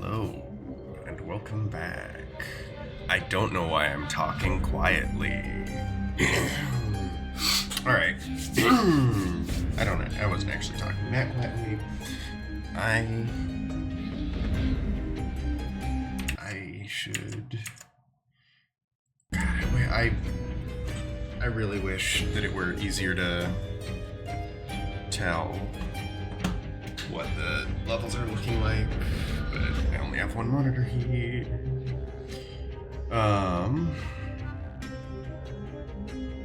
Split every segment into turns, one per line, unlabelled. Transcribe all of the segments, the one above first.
Hello, and welcome back. I don't know why I'm talking quietly. Alright. I don't know. I wasn't actually talking that quietly. I should... God, I really wish that it were easier to tell what the levels are looking like, but I only have one monitor here.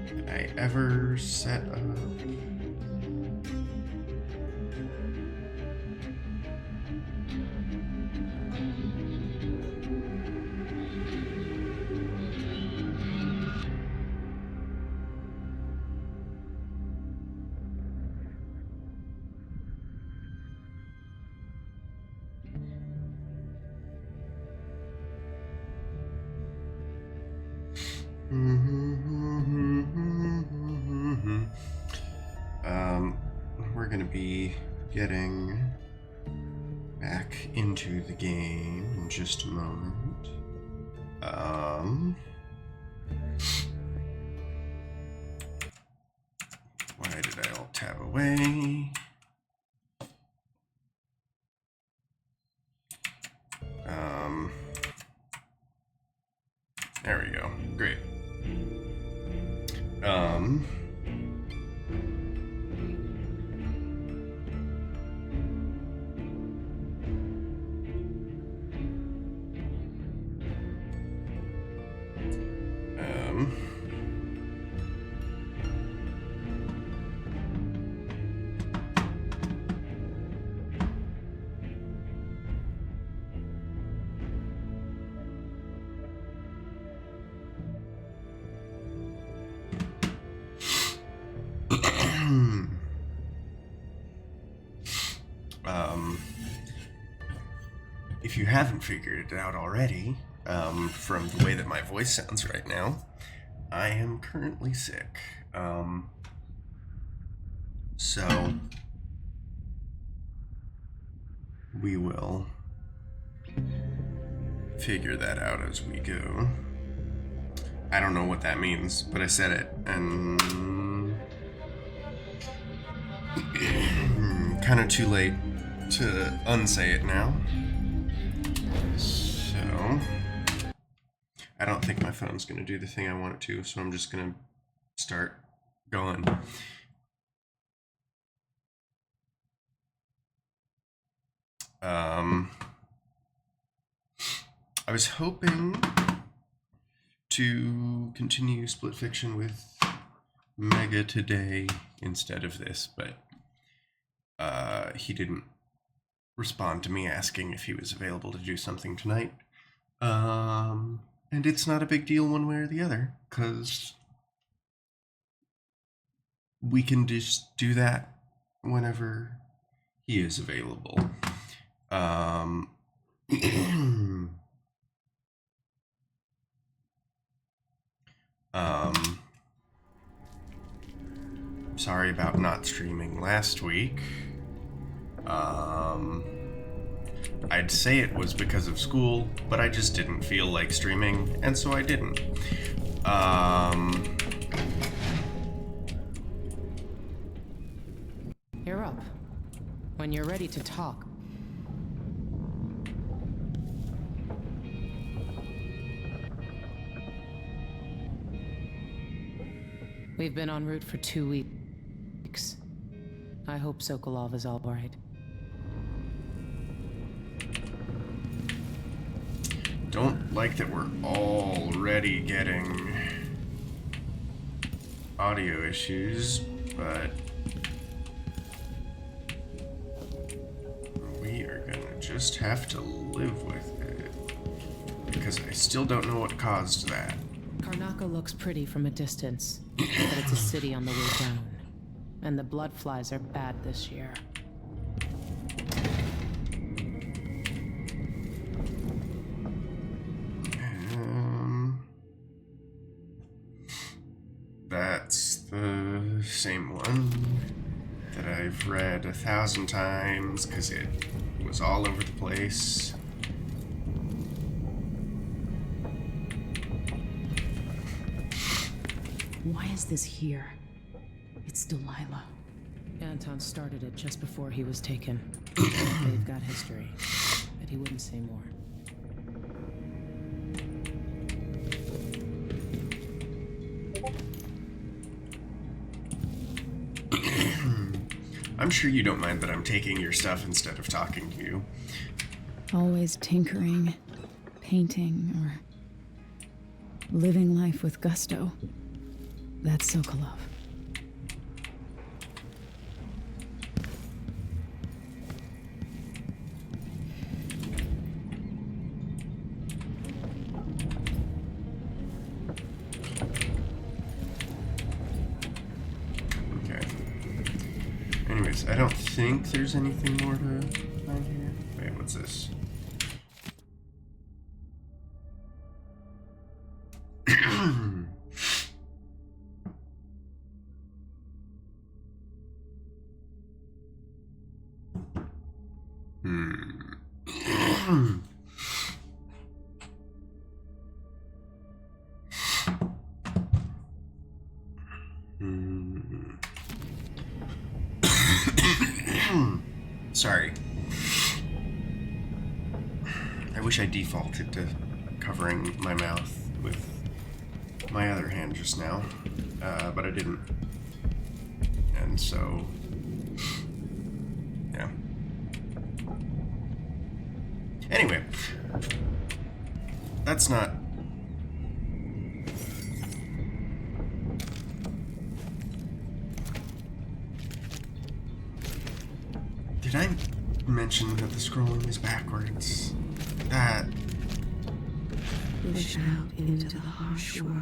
Did I ever set up? We're gonna be getting back into the game in just a moment. Why did I alt tab away? There we go. Great. If you haven't figured it out already, from the way that my voice sounds right now, I am currently sick. So we will figure that out as we go. I don't know what that means, but I said it, and kind of too late to unsay it now. So I don't think my phone's going to do the thing I want it to, so I'm just going to start going. I was hoping to continue Split Fiction with Mega today instead of this, but he didn't respond to me asking if he was available to do something tonight. And it's not a big deal one way or the other, because we can just do that whenever he is available. Sorry about not streaming last week. I'd say it was because of school, but I just didn't feel like streaming, and so I didn't.
You're up. When you're ready to talk. We've been en route for 2 weeks. I hope Sokolov is all right.
Don't like that we're already getting audio issues, but we are gonna just have to live with it, because I still don't know what caused that.
Karnaca looks pretty from a distance, but it's a city on the way down. And the blood flies are bad this year.
That's the same one that I've read 1,000 times because it was all over the place.
Why is this here? It's Delilah.
Anton started it just before he was taken. They've got history, but he wouldn't say more.
I'm sure you don't mind that I'm taking your stuff instead of talking to you.
Always tinkering, painting, or living life with gusto. That's Sokolov.
Anyways, I don't think there's anything more to find here. Wait, what's this? Sorry. I wish I defaulted to covering my mouth with my other hand just now, but I didn't. And so, yeah. Anyway, that's not... Did I mention that the scrolling is backwards? That...
Push out into the harsh world.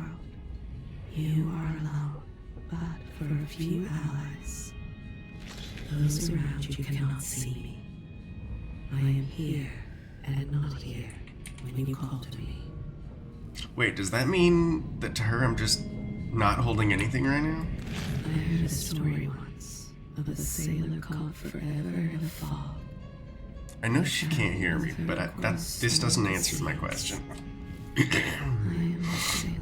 You are alone, but for a few allies. Those around you cannot see me. I am here and not here when you call to me.
Wait, does that mean that to her I'm just not holding anything right now?
I heard a story once of a sailor caught forever in a fog.
I know she can't hear me, but this doesn't answer my question.
I am a sailor.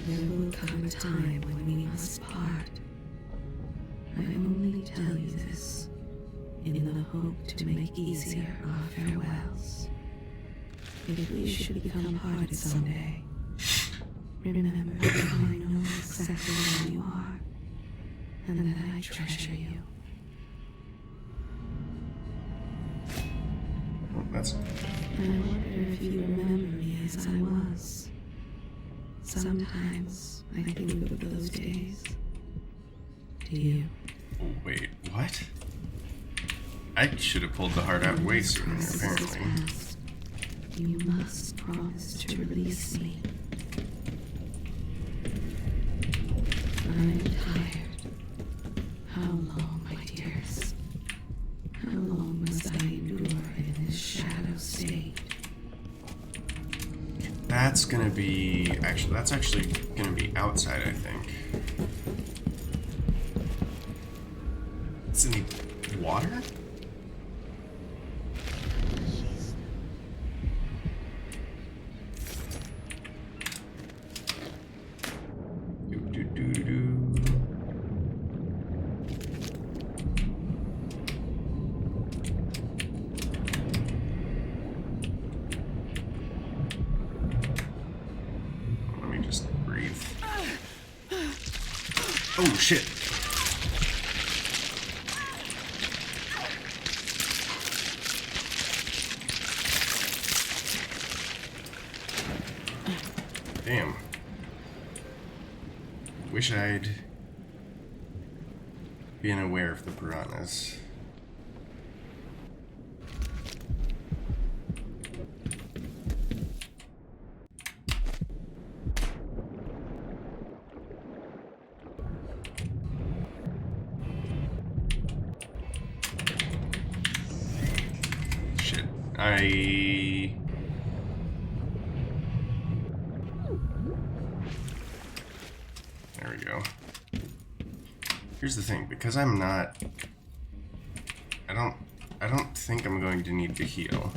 There will come a time when we must part. I only tell you this in the hope to make easier our farewells. If we should become parted someday, remember that I know exactly where you are, and that I treasure you.
Oh, that's...
I wonder if you remember me as I was. Sometimes I think of those days. Do you?
Oh, wait, what? I should have pulled the heart out way sooner, apparently.
Past. You must promise to release me. I'm tired. How long, my dearest? How long must I endure in this shadow state?
That's gonna be... Actually, that's actually gonna be outside, I think. It's in the water? Let me just breathe. Oh, shit. Damn. Wish I'd been aware of the piranhas. Shit. There we go. Here's the thing, because I'm not... I don't think I'm going to need to heal.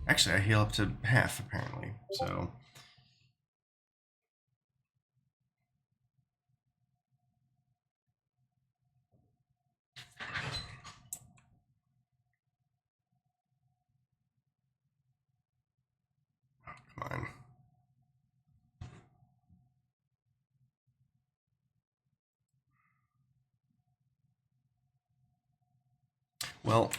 Actually, I heal up to half, apparently, so... Well,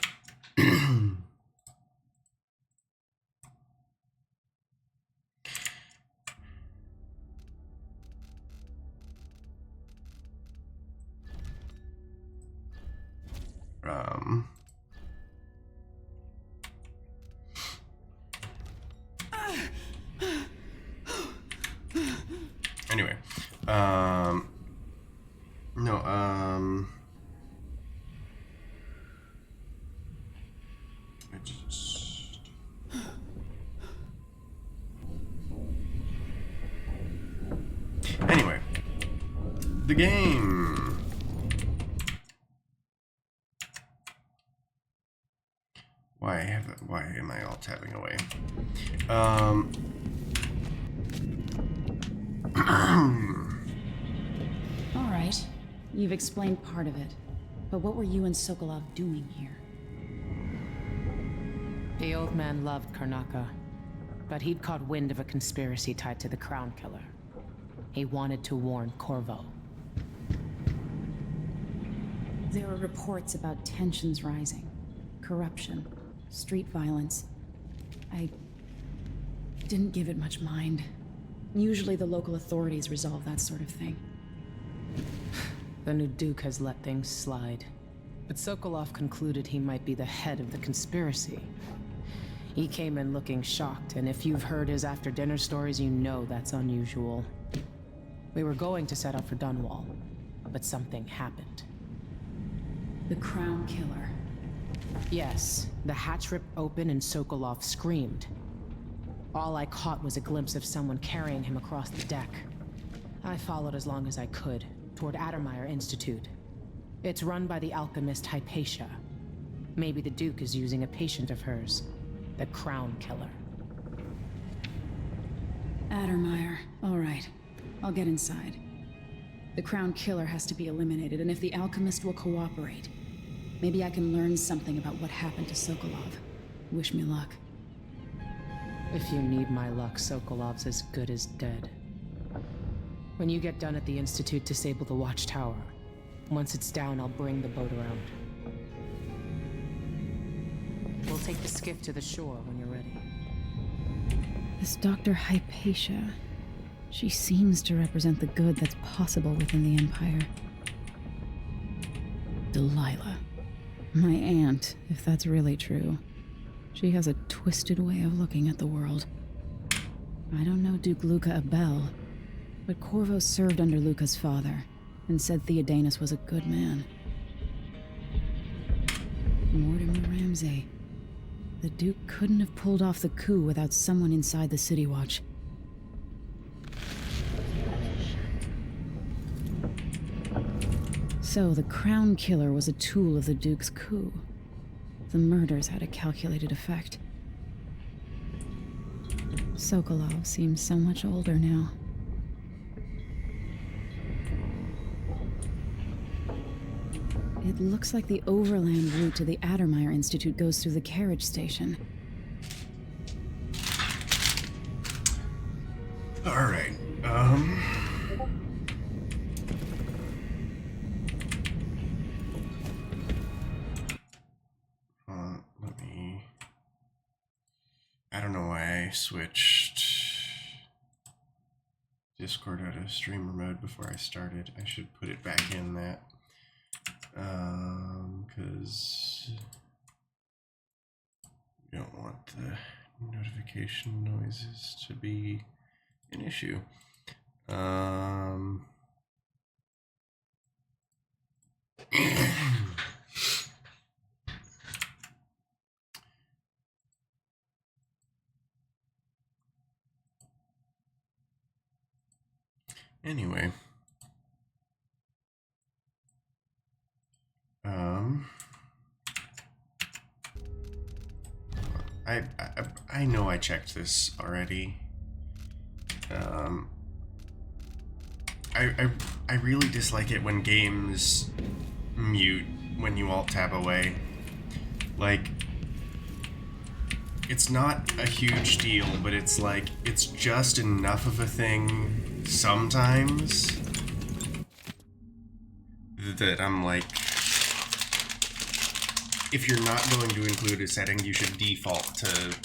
anyway, no, I just... Anyway, the game. Why am I all tapping away?
All right, you've explained part of it. But what were you and Sokolov doing here?
The old man loved Karnaka, but he'd caught wind of a conspiracy tied to the Crown Killer. He wanted to warn Corvo.
There were reports about tensions rising, corruption, street violence. I didn't give it much mind. Usually the local authorities resolve that sort of thing.
The new Duke has let things slide. But Sokolov concluded he might be the head of the conspiracy. He came in looking shocked, and if you've heard his after-dinner stories, you know that's unusual. We were going to set out for Dunwall, but something happened.
The Crown Killer.
Yes, the hatch ripped open and Sokolov screamed. All I caught was a glimpse of someone carrying him across the deck. I followed as long as I could, toward Addermeyer Institute. It's run by the alchemist Hypatia. Maybe the Duke is using a patient of hers, the Crown Killer.
Addermeyer. All right. I'll get inside. The Crown Killer has to be eliminated, and if the alchemist will cooperate, maybe I can learn something about what happened to Sokolov. Wish me luck.
If you need my luck, Sokolov's as good as dead. When you get done at the Institute, disable the watchtower. Once it's down, I'll bring the boat around. We'll take the skiff to the shore when you're ready.
This Dr. Hypatia. She seems to represent the good that's possible within the Empire. Delilah. My aunt, if that's really true. She has a twisted way of looking at the world. I don't know Duke Luca Abel, but Corvo served under Luca's father, and said Theodanus was a good man. Mortimer Ramsay. The Duke couldn't have pulled off the coup without someone inside the City Watch. So, the Crown Killer was a tool of the Duke's coup. The murders had a calculated effect. Sokolov seems so much older now. It looks like the overland route to the Addermeyer Institute goes through the carriage station.
All right. Let me... I don't know why I switched Discord out of streamer mode before I started. I should put it back in that. Because we don't want the notification noises to be an issue. Anyway. I know I checked this already. I really dislike it when games mute when you alt tab away. Like, it's not a huge deal, but it's like, it's just enough of a thing sometimes that I'm like, if you're not going to include a setting, you should default to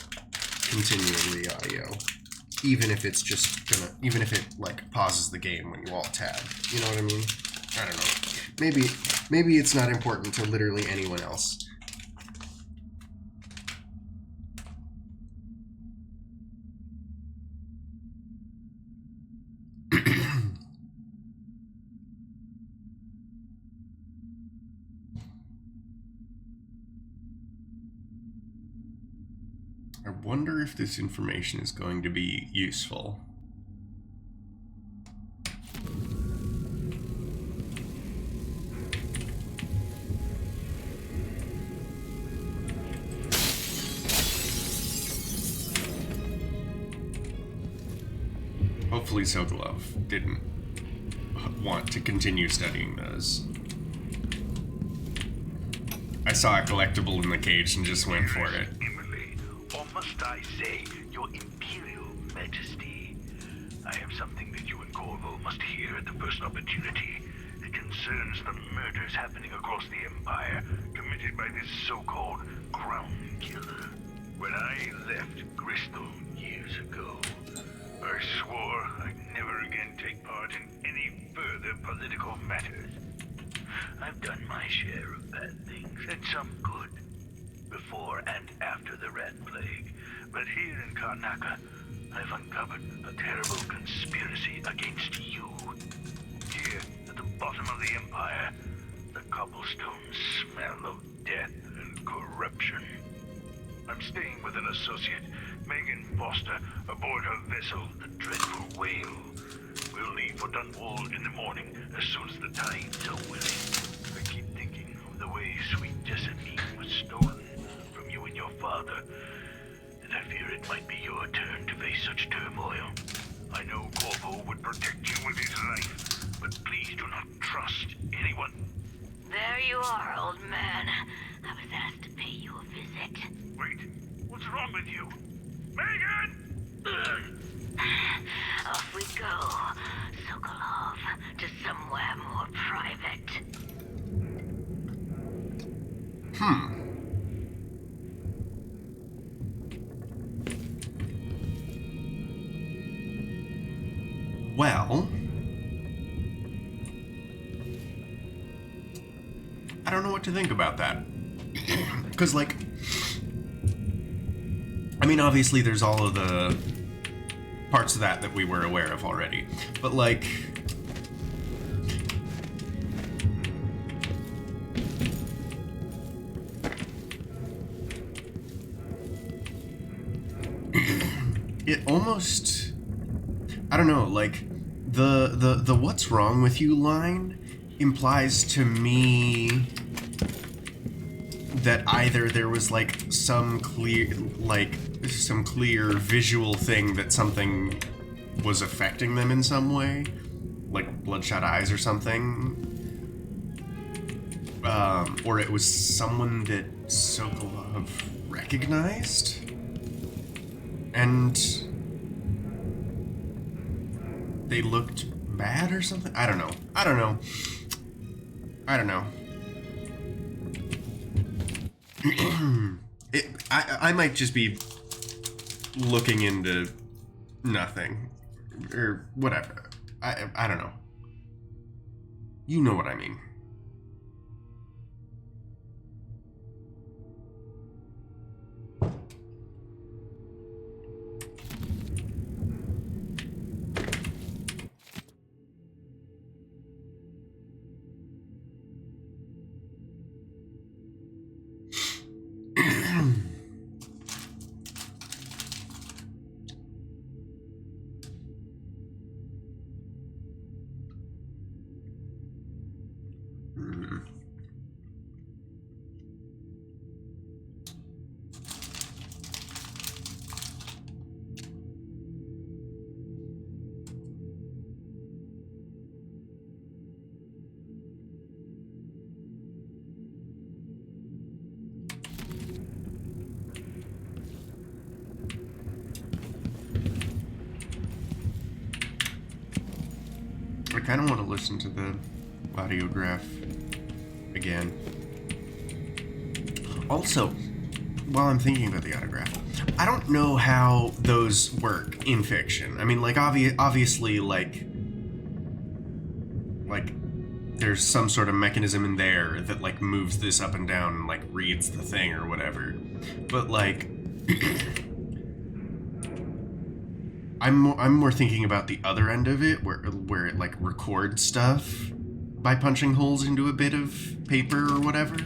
continually audio, even if it's just gonna, even if it like pauses the game when you alt tab. You know what I mean? I don't know. Maybe it's not important to literally anyone else. I wonder if this information is going to be useful. Hopefully Sokolov didn't want to continue studying those. I saw a collectible in the cage and just went for it.
Or must I say, your Imperial Majesty? I have something that you and Corvo must hear at the first opportunity. It concerns the murders happening across the Empire, committed by this so-called Crown Killer. When I left Crystal years ago, I swore I'd never again take part in any further political matters. I've done my share of bad things, and some good, before and after the Rat Plague. But here in Karnaca, I've uncovered a terrible conspiracy against you. Here, at the bottom of the Empire, the cobblestones smell of death and corruption. I'm staying with an associate, Megan Foster, aboard her vessel, the Dreadful Whale. We'll leave for Dunwall in the morning, as soon as the tides are willing. I keep thinking of the way sweet Jessamine was stolen from you and your father, and I fear it might be your turn to face such turmoil. I know Corvo would protect you with his life, but please do not trust anyone.
There you are, old man. I was asked to pay you a visit.
Wait, what's wrong with you? Megan!
Off we go, Sokolov, to somewhere more private.
Well, I don't know what to think about that. Because, like, I mean, obviously there's all of the parts of that we were aware of already. But, like, it almost, I don't know, like, the what's wrong with you line implies to me that either there was like some clear visual thing that something was affecting them in some way, like bloodshot eyes or something, or it was someone that Sokolov recognized, and they looked bad or something. I don't know. I might just be looking into nothing or whatever. I don't know. You know what I mean. I kind of want to listen to the audiograph again. Also, while I'm thinking about the autograph, I don't know how those work in fiction. I mean, like, obviously, like there's some sort of mechanism in there that, like, moves this up and down and, like, reads the thing or whatever. But, like, I'm more thinking about the other end of it, where it, like, records stuff by punching holes into a bit of paper or whatever.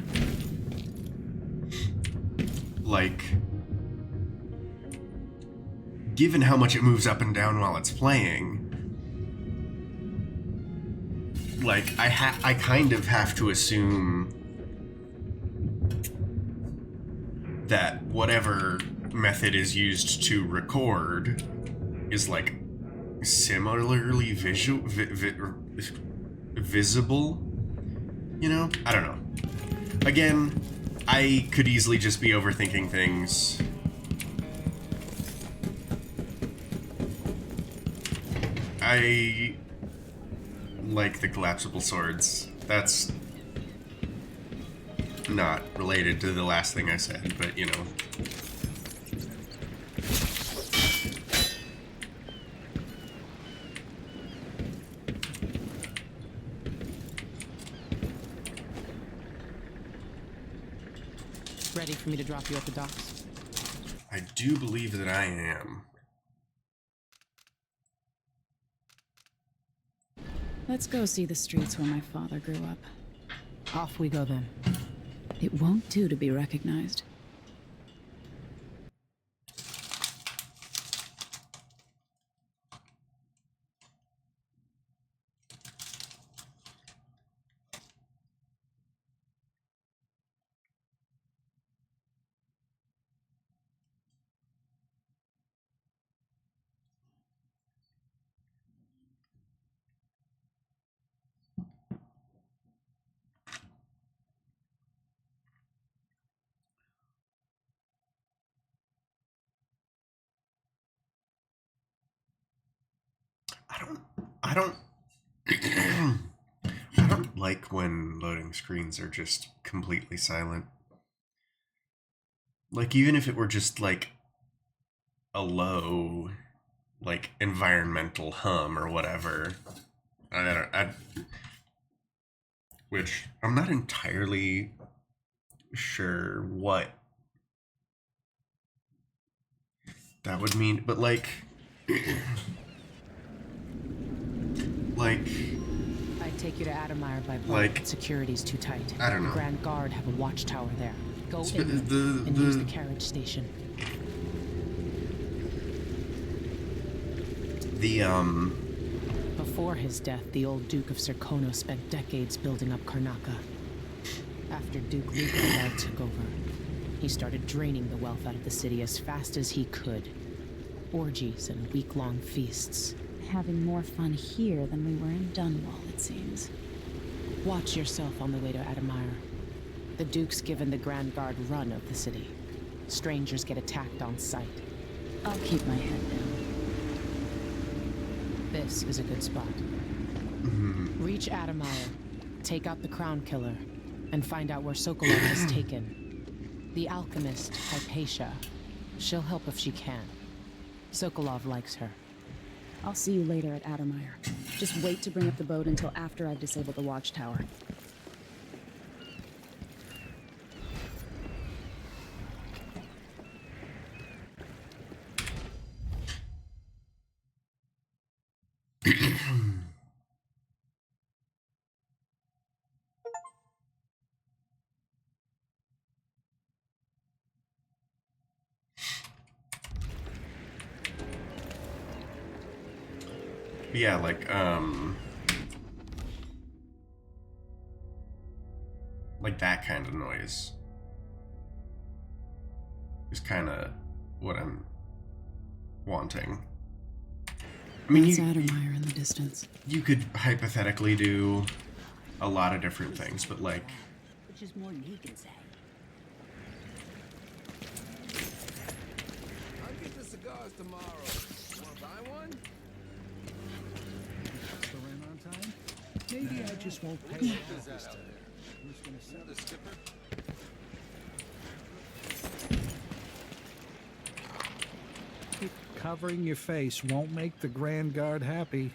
Like, given how much it moves up and down while it's playing, like, I kind of have to assume that whatever method is used to record is, like, similarly visible, you know? I don't know. Again, I could easily just be overthinking things. I like the collapsible swords. That's not related to the last thing I said, but, you know.
Ready for me to drop you at the docks?
I do believe that I am.
Let's go see the streets where my father grew up.
Off we go then.
It won't do to be recognized.
I don't I don't like when loading screens are just completely silent. Like, even if it were just, like, a low, like, environmental hum or whatever. Which I'm not entirely sure what that would mean, but, like, like,
I'd take you to Adamire by boat,
Like,
but security's too tight.
I don't know.
The Grand Guard have a watchtower there. Go
Sp-
in
the-
and
the-
use the carriage station. Before his death, the old Duke of Serkono spent decades building up Karnaka. After Duke Luca took over, he started draining the wealth out of the city as fast as he could. Orgies and week-long feasts.
Having more fun here than we were in Dunwall, it seems.
Watch yourself on the way to Adamire. The Duke's given the Grand Guard run of the city. Strangers get attacked on sight.
I'll keep my head down.
This is a good spot. Reach Adamire, take out the Crown Killer, and find out where Sokolov is taken. The alchemist, Hypatia. She'll help if she can. Sokolov likes her.
I'll see you later at Adamire. Just wait to bring up the boat until after I've disabled the watchtower.
yeah, like that kind of noise is kind of what I'm wanting. I mean,
That's Adamire in the distance.
you could hypothetically do a lot of different things, but, like,
Which is more than he can say.
I'll get the cigars tomorrow. Wanna buy one?
The rent on time? Maybe I just won't pay it off this time. Who's gonna sell
The skipper?
covering your face won't make the Grand Guard happy.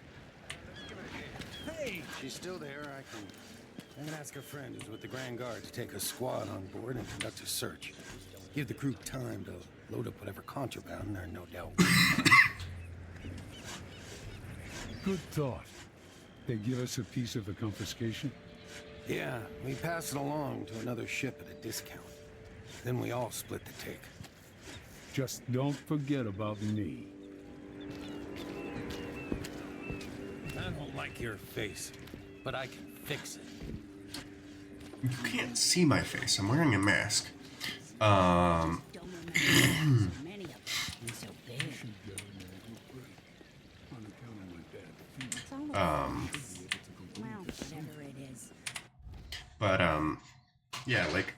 Hey! She's still there. I can ask a friend who's with the Grand Guard to take a squad on board and conduct a search. Give the crew time to load up whatever contraband there, no doubt.
Good thought. They give us a piece of the confiscation?
Yeah, we pass it along to another ship at a discount. Then we all split the take.
Just don't forget about me.
I don't like your face, but I can fix it.
You can't see my face. I'm wearing a mask. But yeah, like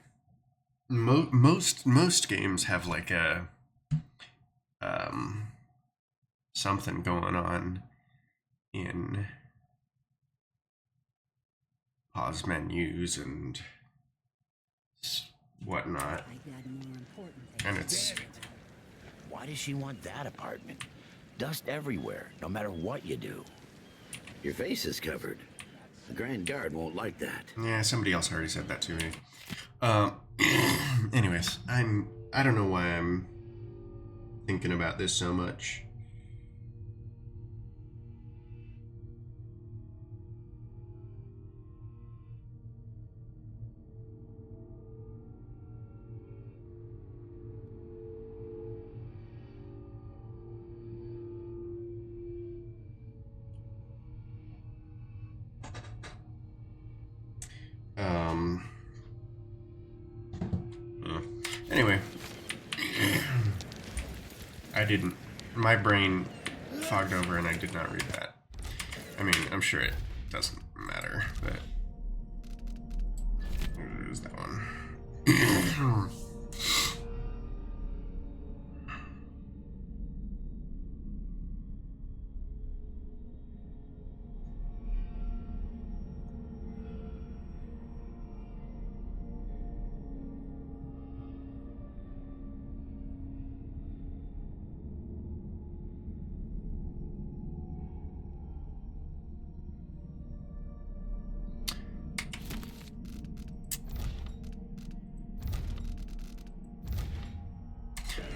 most games have like a something going on in pause menus and whatnot, and it's
Why does she want that apartment? Dust everywhere, no matter what you do. Your face is covered. The Grand Guard won't like that.
yeah. Somebody else already said that to me. Anyways, I don't know why I'm thinking about this so much. Anyway, my brain fogged over and I did not read that. I mean, I'm sure it doesn't matter, but what is that one?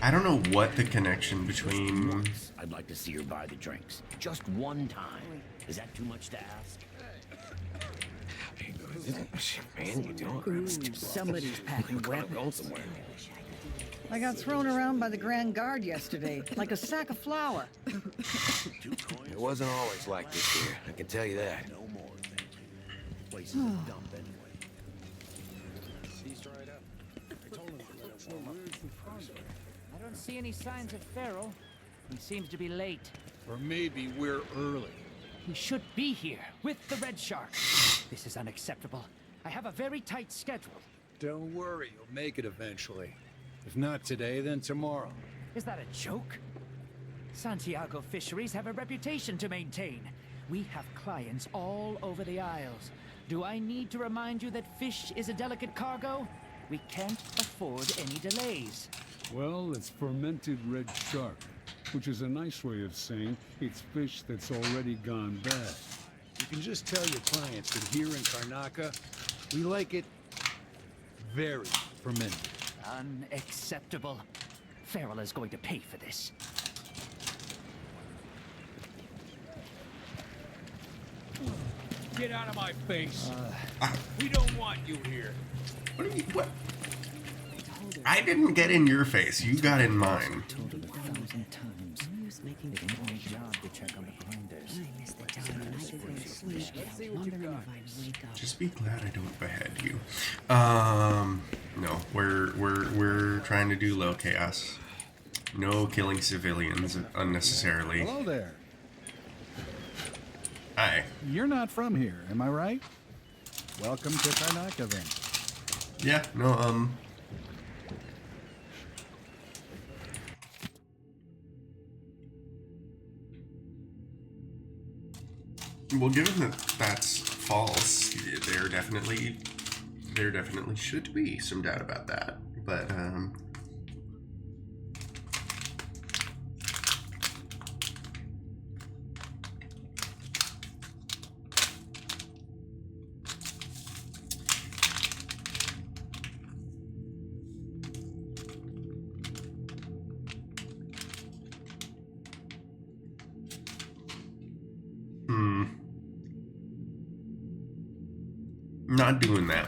I don't know what the connection between...
Once, I'd like to see her buy the drinks. Just one time. Is that too much to ask?
Shit, man, you doing?
Somebody's packing wet.
Going somewhere.
I got thrown around by the Grand Guard yesterday, like a sack of flour.
It wasn't always like this here, I can tell you that.
No more. Place is a dump anyway.
He's dried up. I told him to let it warm up.
I don't see any signs of Farrell. He seems to be late.
Or maybe we're early.
He should be here, with the Red Shark. This is unacceptable. I have a very tight schedule.
Don't worry, you'll make it eventually. If not today, then tomorrow.
Is that a joke? Santiago Fisheries have a reputation to maintain. We have clients all over the Isles. Do I need to remind you that fish is a delicate cargo? We can't afford any delays.
Well, it's fermented red shark, which is a nice way of saying it's fish that's already gone bad.
You can just tell your clients that here in Karnaca, we like it very fermented.
Unacceptable. Farrell is going to pay for this.
Get out of my face. We don't want you here.
What do you... What? I didn't get in your face. You got in mine.
Told him 1,000 times. It ain't my job to check on the grinders.
Just be glad I don't behead you. No, we're trying to do low chaos. No killing civilians unnecessarily.
Hello there.
Hi.
You're not from here, am I right? Welcome to Karnaca then.
Yeah, no, well, given that that's false, there definitely should be some doubt about that. But Not doing that.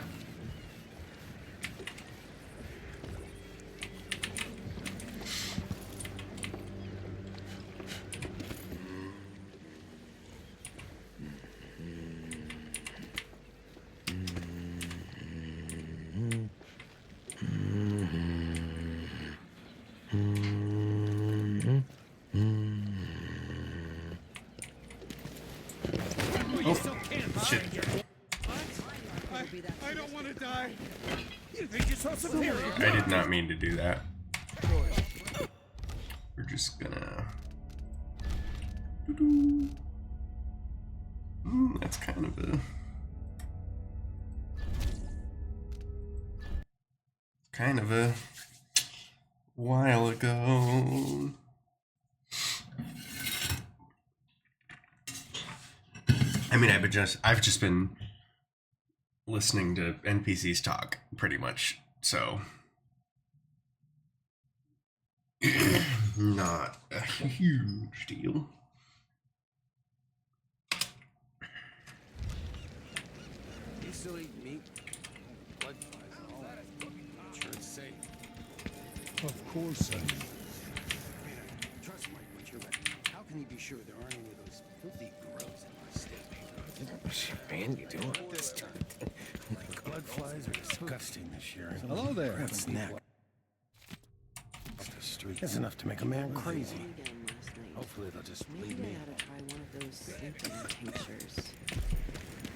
I don't want to die. You think you're so superior?
I did not mean to do that. We're just gonna... that's kind of a... while ago. I mean, I've just been listening to NPCs talk pretty much, so not a huge deal.
You still eat meat? Blood flies and all that. I'm sure it's safe.
Of course I am.
Trust Mike, but you're right. How can you be sure there aren't any of those filthy grubs in my steak?
What's Andy doing?
This time. Blood flies are disgusting this year.
Hello there.
That snack. Off the street. That's enough to make a man crazy. Hopefully they'll just leave me.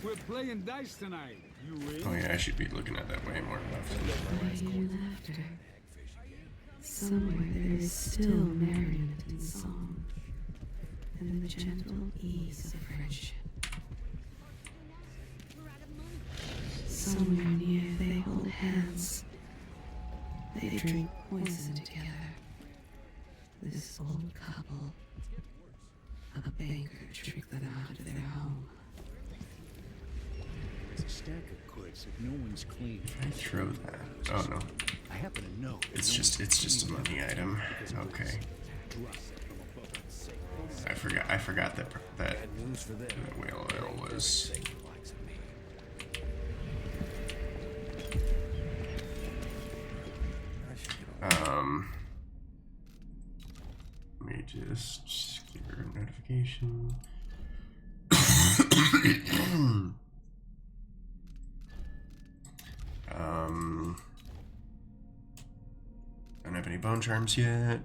We're playing dice tonight. You in?
Oh yeah, I should be looking at that way more often.
I hear laughter. Somewhere there is still merriment and song, and the gentle ease of friendship. Somewhere near they hold hands. They drink poison together. This old couple. A banker tricked them out of their home.
It's a stack of goods that no one's cleaned.
I throw that. Oh no.
I happen to know.
It's just a money item. Okay. I forgot that whale oil was. Let me just give her a notification. Don't have any bone charms yet.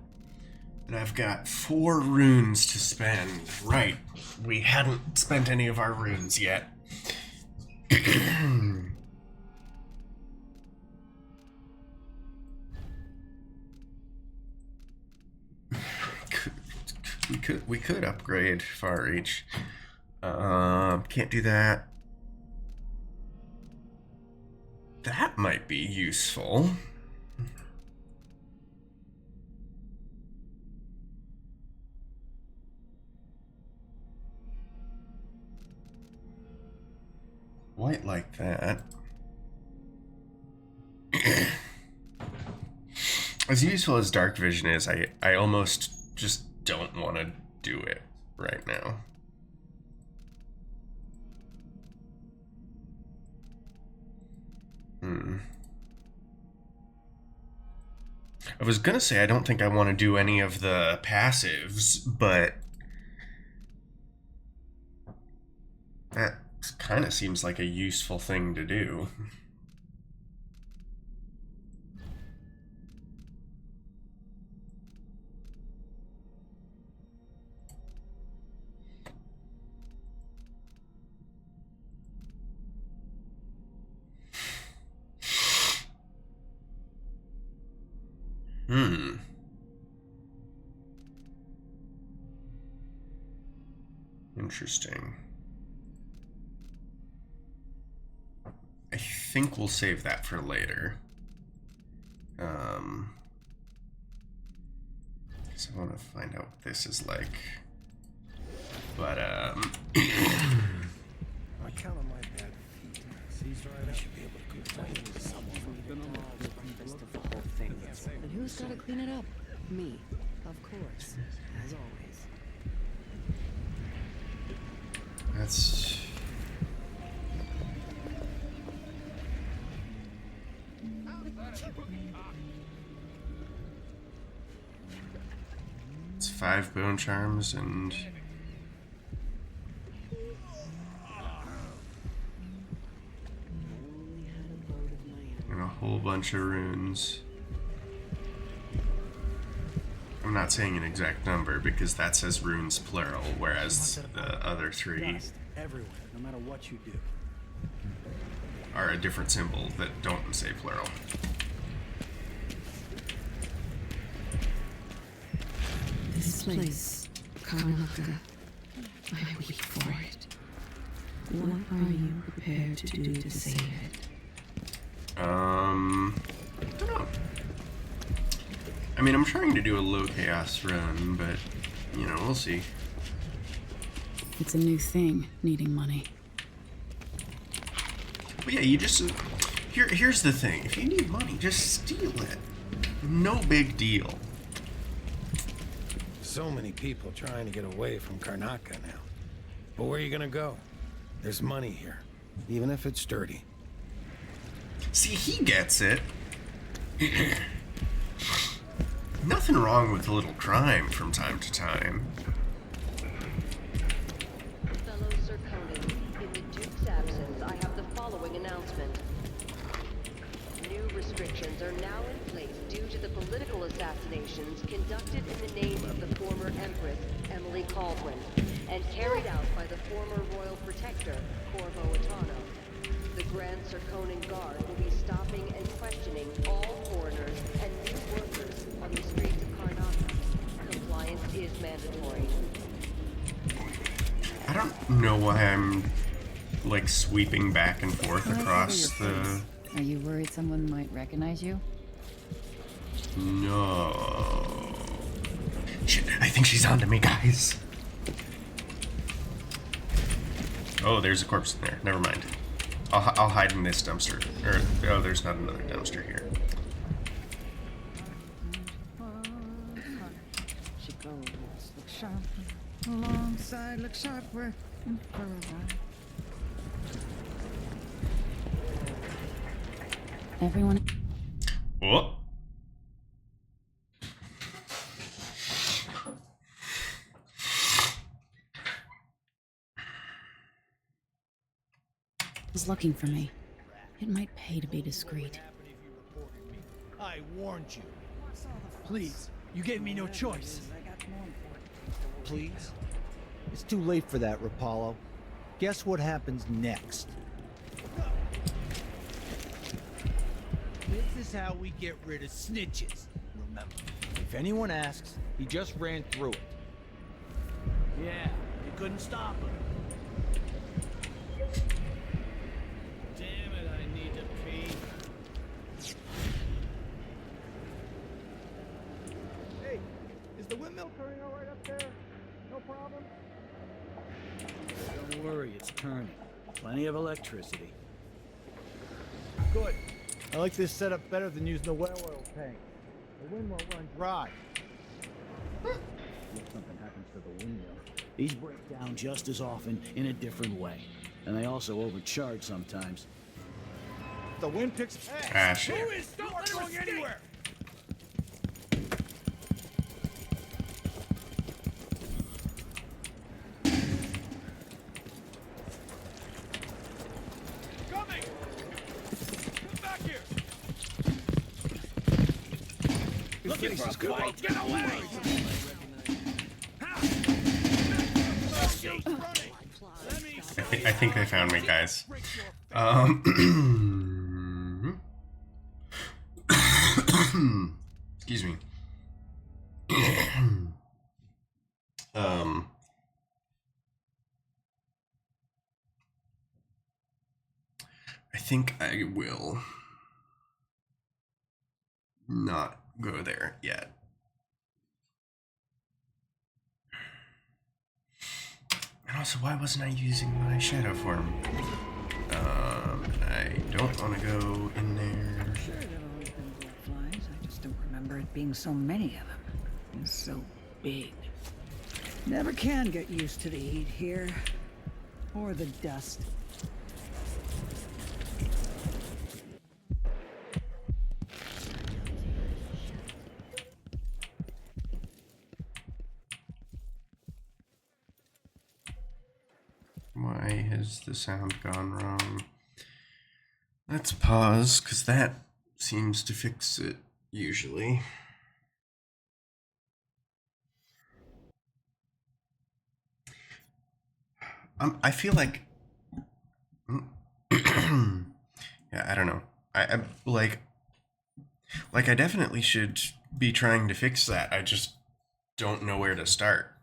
And I've got 4 runes to spend. Right. We hadn't spent any of our runes yet. We could upgrade Far Reach. Can't do that. That might be useful. Quite like that. As useful as dark vision is, I almost just don't want to do it right now. I was gonna say I don't think I want to do any of the passives, but that kind of seems like a useful thing to do. Interesting. I think we'll save that for later. So I want to find out what this is like. But
I count on my bad feet. Seems right. I should be able to complain to someone.
And who's got to clean it up? Me, of course, as always.
5 bone charms and a whole bunch of runes. I'm not saying an exact number because that says runes plural, whereas the other 3
everywhere, no matter what you do.
are a different symbol that don't say plural.
This place, Karnaka, I'm weak for it. What are you prepared to do to save it?
I don't know. I mean, I'm trying to do a low chaos run, but, you know, we'll see.
It's a new thing, needing money.
But yeah, you just... Here's the thing. If you need money, just steal it. No big deal.
So many people trying to get away from Karnaka now. But where are you gonna go? There's money here, even if it's dirty.
See, he gets it. Nothing wrong with a little crime from time to time.
Fellow Zirconians, in the Duke's absence, I have the following announcement. New restrictions are now in place due to the political assassinations conducted in the name of the former Empress, Emily Caldwin, and carried out by the former Royal Protector, Corvo Attano. The Grand Zirconian Guard will be stopping and questioning all foreigners and new workers on the streets of Karnaka. Compliance is mandatory.
I don't know why I'm, like, sweeping back and forth across the...
Are you worried someone might recognize you?
No. Shit, I think she's onto me, guys. Oh, there's a corpse in there. Never mind. I'll hide in this dumpster. Or, oh, there's not another dumpster here.
She goes, look sharp, alongside, look sharper, and further.
Everyone...
Oh.
is looking for me. It might pay to be discreet.
I warned you. Please, you gave me no choice.
Please? It's too late for that, Rapallo. Guess what happens next?
This is how we get rid of snitches, remember?
If anyone asks, he just ran through it.
Yeah, you couldn't stop him. Damn it, I need to pee.
Hey, is the windmill turning all right up there? No problem?
Don't worry, it's turning. Plenty of electricity.
Good. I like this setup better than using the well oil tank. The wind won't run dry.
If something happens to the windmill, these break down just as often in a different way. And they also overcharge sometimes.
The wind picks...
Ah, shit.
Who is not going anywhere?
Coming! Come back here!
Looking for a fight? Get away!
I think they found me, guys. Excuse me. I think I will not go there yet. And also, why wasn't I using my shadow form? I don't want to go in there.
Sure, there have always been black flies. I just don't remember it being so many of them. And so big. Never can get used to the heat here. Or the dust.
Why has the sound gone wrong? Let's pause, because that seems to fix it, usually. I feel like... yeah, I don't know. I like I definitely should be trying to fix that. I just don't know where to start.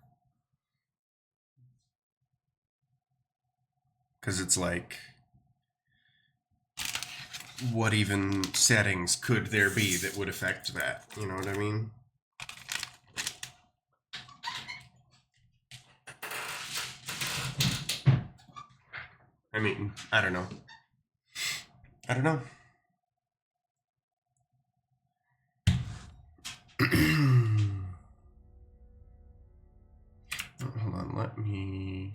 Because it's like, what even settings could there be that would affect that? You know what I mean? I don't know. I don't know. Oh, hold on, let me...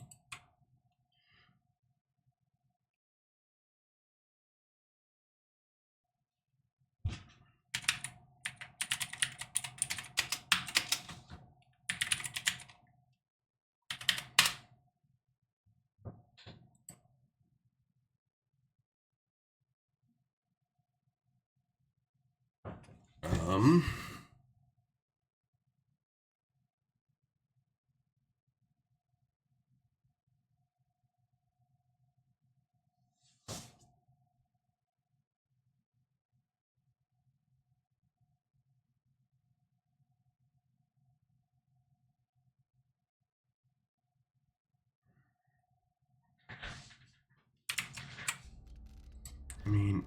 I mean,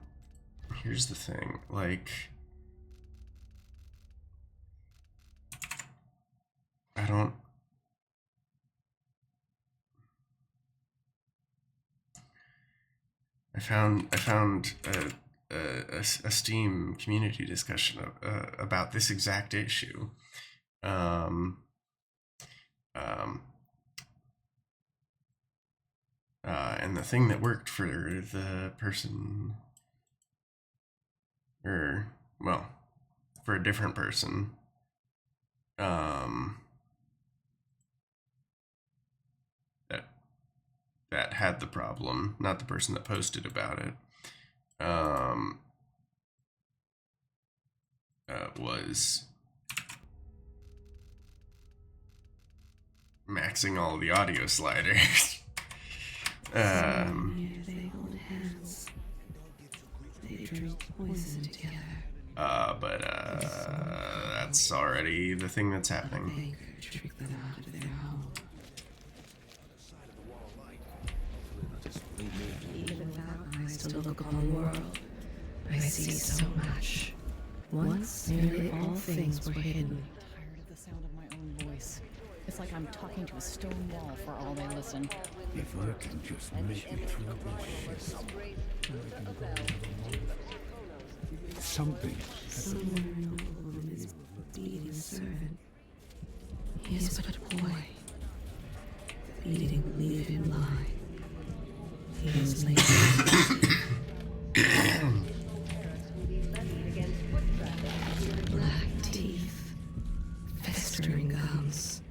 here's the thing, like, I don't... I found a Steam community discussion about this exact issue. And the thing that worked for the person, or, well, for a different person, that had the problem, not the person that posted about it, was maxing all the audio sliders.
They hold hands. They drink poison together.
But that's already the thing that's happening.
Trick them out of their home. Even without eyes to look upon the world, I see so much. Once, nearly all things were hidden.
I'm tired of the sound of my own voice. It's like I'm talking to a stone wall for all they listen.
If I can just make it through this shit. Something.
Somewhere in the woman is bleeding servant. He is but a boy. The bleeding will leave him blind. He is laid. Black teeth, festering gums,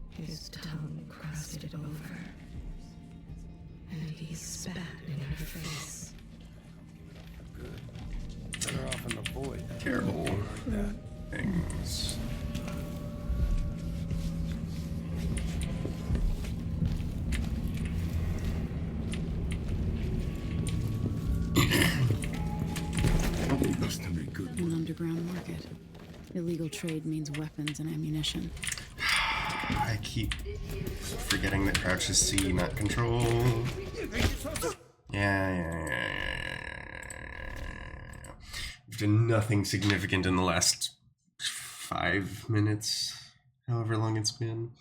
his tongue crusted over, and he spat in her face.
Good. Better off in the void.
Terrible things.
An underground market. Illegal trade means weapons and ammunition.
I keep forgetting that crouch is C, not control. Yeah. We've done nothing significant in the last 5 minutes, however long it's been.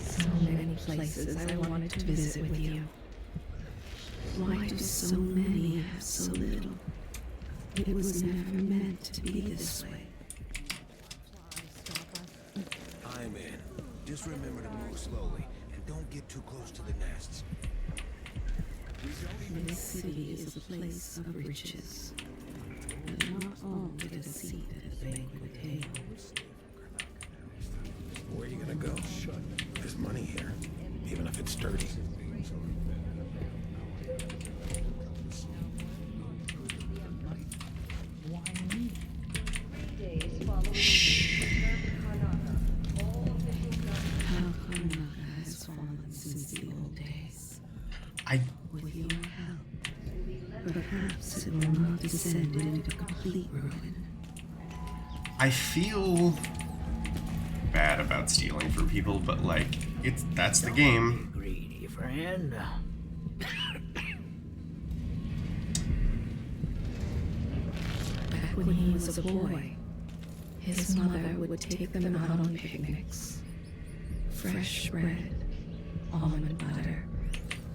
So many places I wanted to visit with you. Why do so many have so little? It was never meant to be this way.
I'm in. Just remember to move slowly and don't get too close to the nests.
This city is a place of riches, but not all get a seat at the banquet table.
Where are you gonna go? There's money here, even if it's dirty.
How Karnaka has fallen since the old days. With your help, perhaps it will not descend into complete ruin.
I feel bad about stealing from people, but like, that's the game.
Greedy friend.
Back when he was a boy, his mother would take them out on picnics. Fresh bread, almond butter,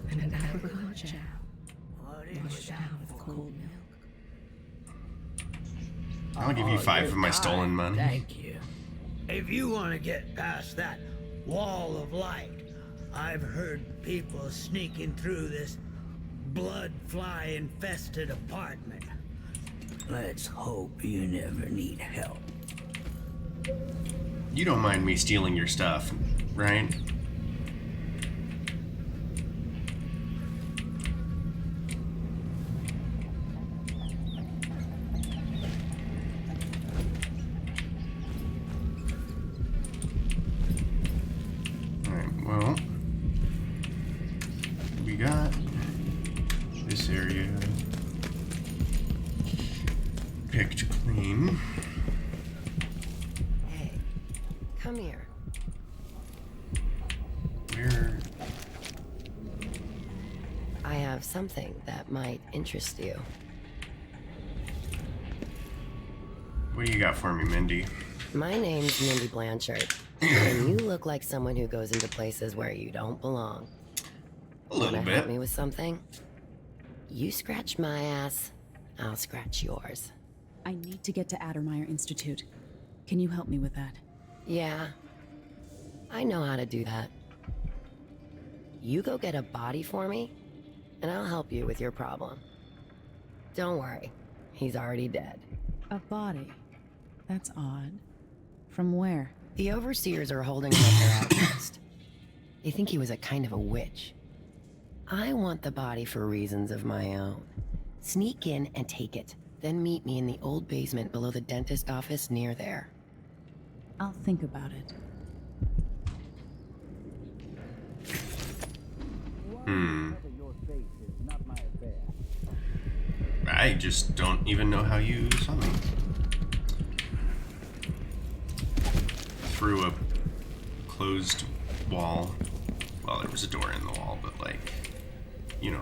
and an apricot jam, washed down with cold milk.
I'll give you 5 of my stolen money.
Thank you. If you want to get past that wall of light, I've heard people sneaking through this blood-fly-infested apartment.
Let's hope you never need help.
You don't mind me stealing your stuff, right? Alright, well, we got this area picked clean.
Hey, come here.
Where?
I have something that might interest you.
What do you got for me, Mindy?
My name's Mindy Blanchard, and you look like someone who goes into places where you don't belong.
A little
Wanna
bit.
help me with something? You scratch my ass, I'll scratch yours.
I need to get to Addermeyer Institute. Can you help me with that?
Yeah, I know how to do that. You go get a body for me, and I'll help you with your problem. Don't worry, he's already dead.
A body? That's odd. From where?
The overseers are holding him at their outpost. They think he was a kind of a witch. I want the body for reasons of my own. Sneak in and take it, then meet me in the old basement below the dentist office near there.
I'll think about it.
I just don't even know how you saw me. Through a closed wall. Well, there was a door in the wall, but like, you know.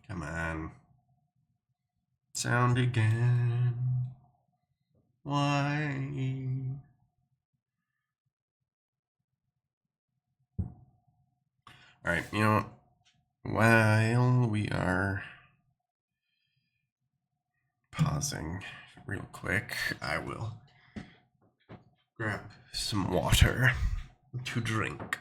Come on. Sound again. Why? Alright, you know, while we are pausing real quick, I will grab some water to drink.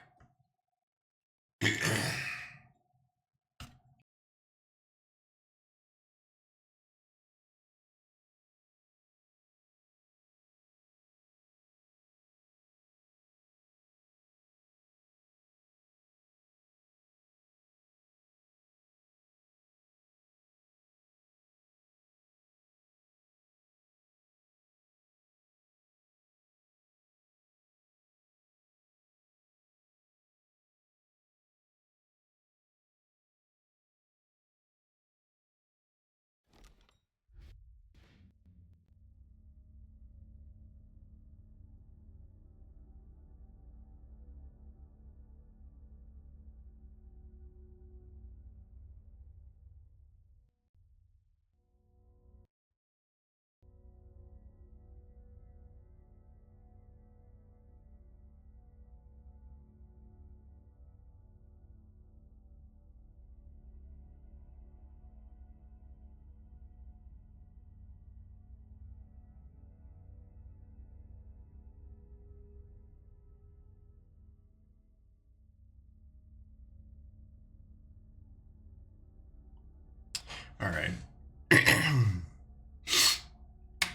Alright.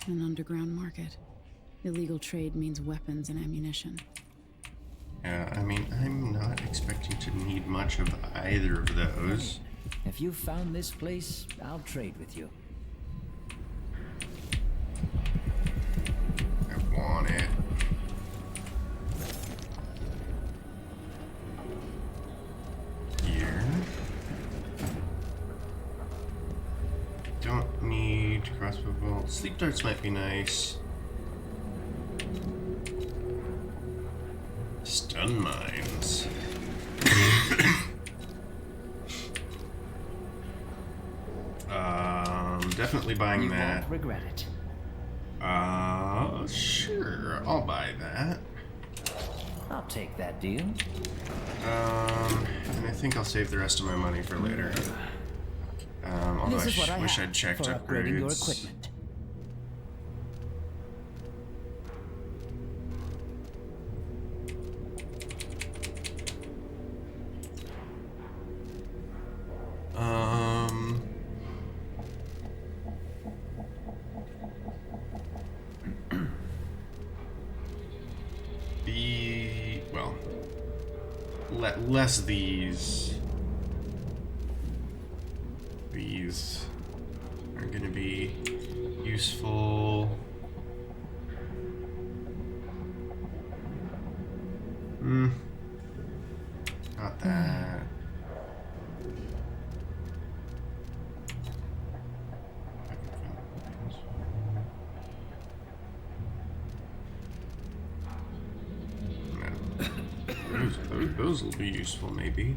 An underground market. Illegal trade means weapons and ammunition.
Yeah, I mean, I'm not expecting to need much of either of those.
If you found this place, I'll trade with you.
I want it. Here. Don't need crossbow bolt. Sleep darts might be nice. Stun mines. Definitely buying
You
that.
won't regret it.
Sure, I'll buy that.
I'll take that deal.
And I think I'll save the rest of my money for later. Although
This is what I
wish
have
I'd checked
for upgrading your
upgrades.
equipment.
Less these. These are going to be useful. Not that. Those will be useful, maybe.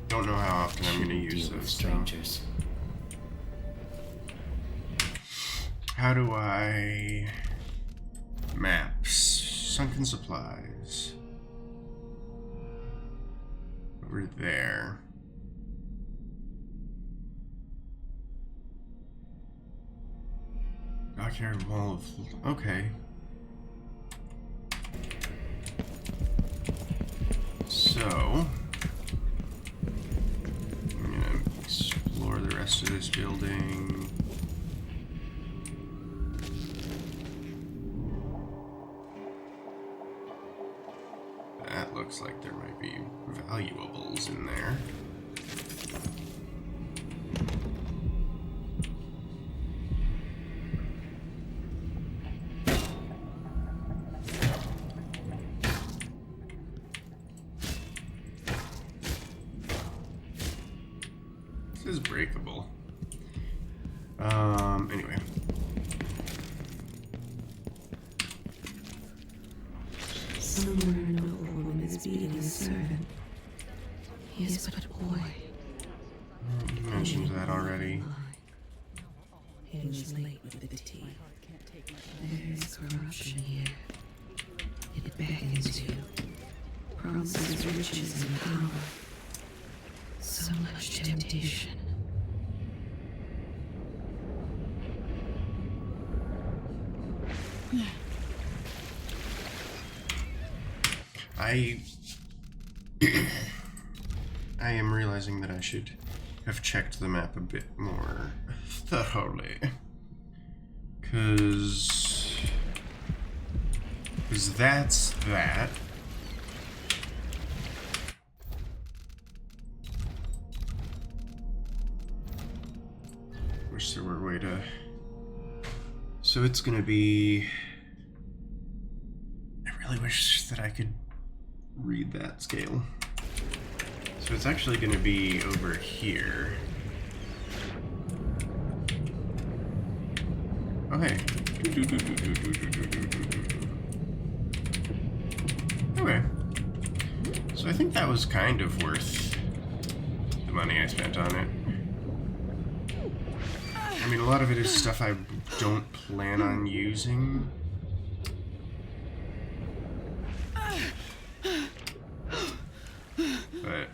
Don't know how often I'm going to use those.
Strangers.
How do I... Maps. Sunken supplies. Over there. Dockyard wall of... Okay. So, I'm gonna explore the rest of this building. That looks like there might be valuables in there. This is breakable. Anyway.
Somewhere an old woman is beating a servant. He is but a boy.
You mentioned that already.
It was late with the tea. There is corruption here. It beckons you. Promises riches and power. So much temptation.
I am realizing that I should have checked the map a bit more thoroughly. Cause that's that. Wish there were a way to... So it's gonna be... I really wish that I could read that scale. So it's actually gonna be over here. Okay. Okay. So I think that was kind of worth the money I spent on it. I mean, a lot of it is stuff I don't plan on using. But,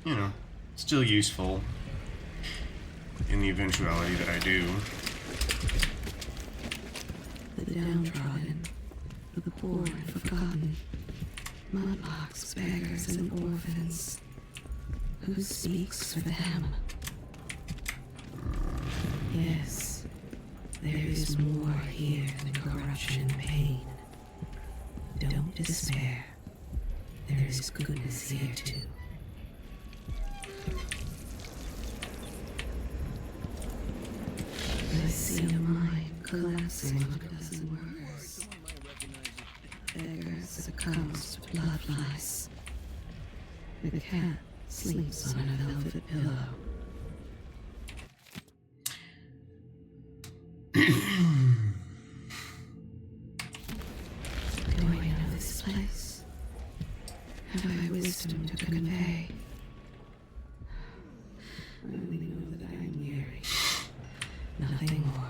you know, still useful in the eventuality that I do.
The downtrodden, the poor and forgotten, mudlarks, beggars, and orphans. Who speaks for them? Yes, there is more here than corruption and pain. Don't despair. There is goodness here too. I see a mind collapsing on a dozen workers. The beggar succumbs to blood flies. The cat sleeps on a velvet pillow. Do I know this place? Have I wisdom to convey? I only know that I am weary. Nothing more.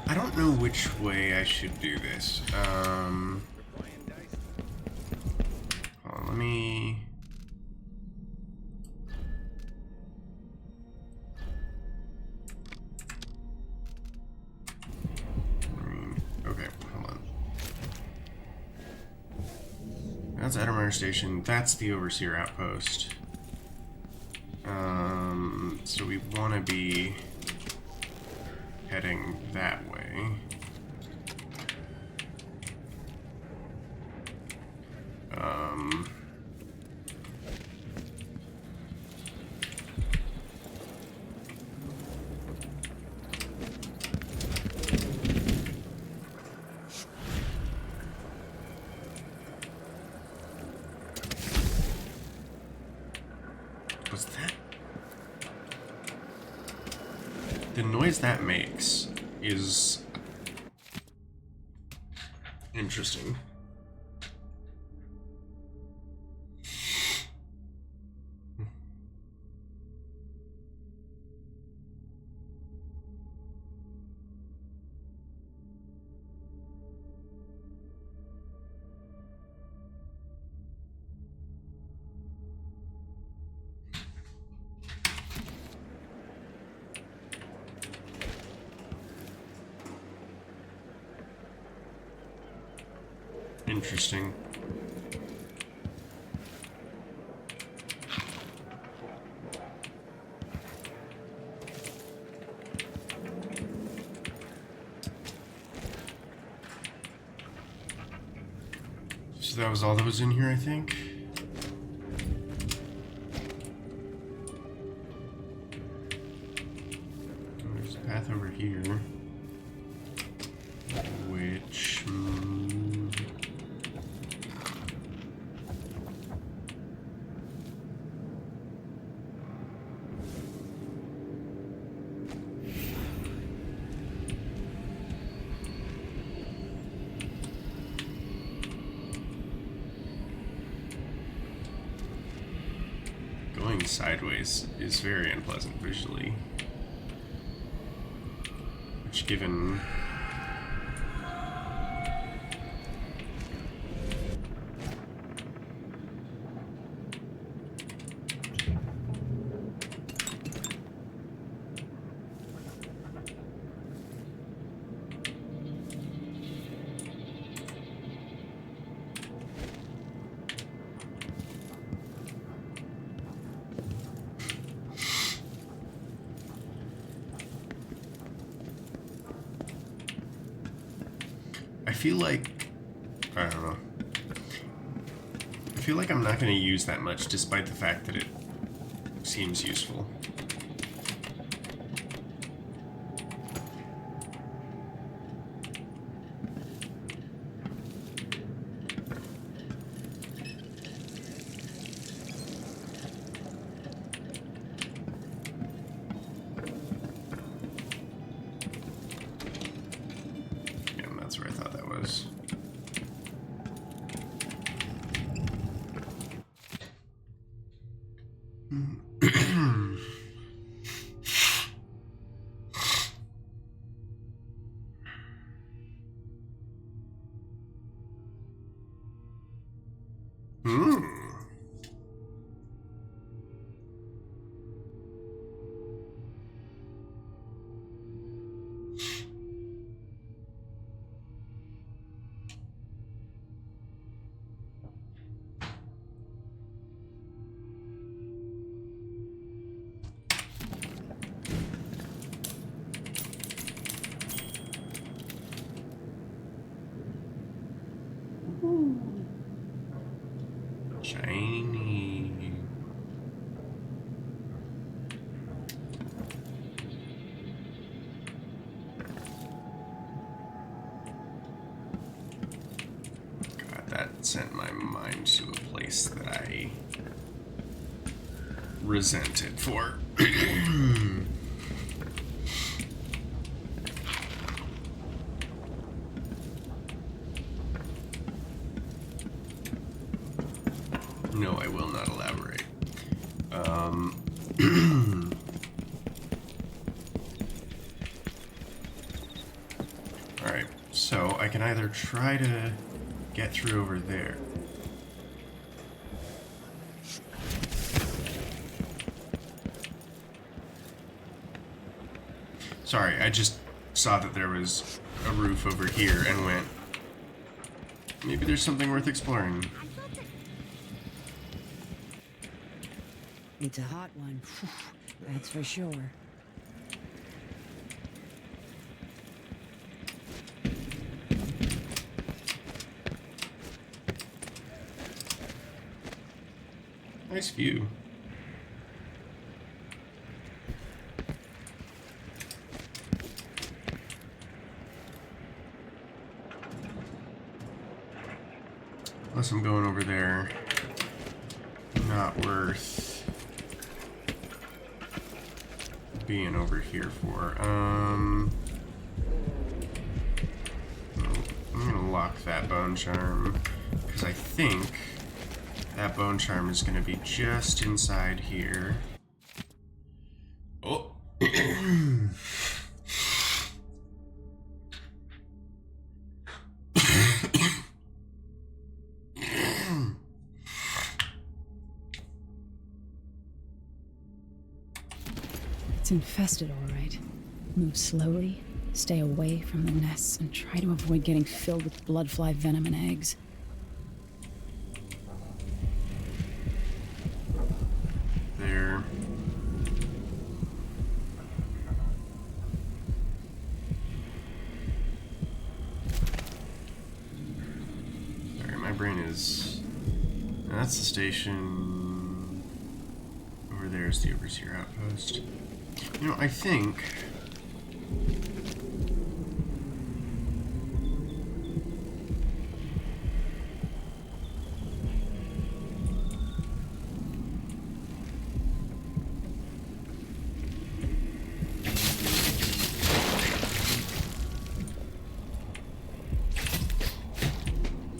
I don't know which way I should do this. Hold on, let me... Okay, hold on. That's Edinburgh Station. That's the Overseer Outpost. So we want to be heading that way. What's that? The noise that makes is interesting. Interesting. So that was all that was in here, I think. There's a path over here, which... going sideways is very unpleasant visually. Which, given... I feel like, I don't know, I feel like I'm not going to use that much despite the fact that it seems useful. That's where I thought that was. sent my mind to a place that I resented for. No, I will not elaborate. Alright, so I can either try to get through over there. Sorry, I just saw that there was a roof over here and went, maybe there's something worth exploring.
It's a hot one, that's for sure.
Nice view. Unless I'm going over there, not worth being over here for. I'm gonna lock that bone charm because I think that bone charm is gonna be just inside here. Oh.
It's infested, all right. Move slowly, stay away from the nests, and try to avoid getting filled with bloodfly venom and eggs.
There. Sorry, my brain is... That's the station. Over there is the Overseer outpost. You know, I think...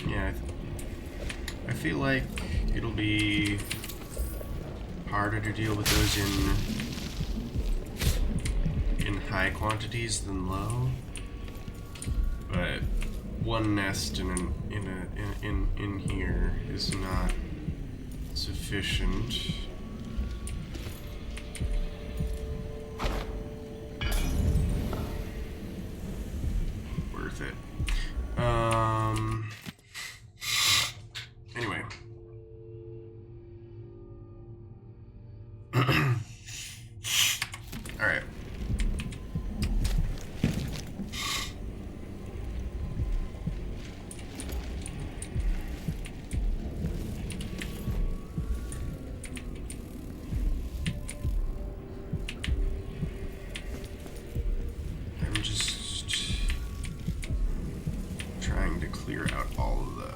Yeah, I feel like it'll be harder to deal with those in high quantities than low, but one nest in here is not sufficient. Worth it. Anyway. All right. I'm just trying to clear out all of the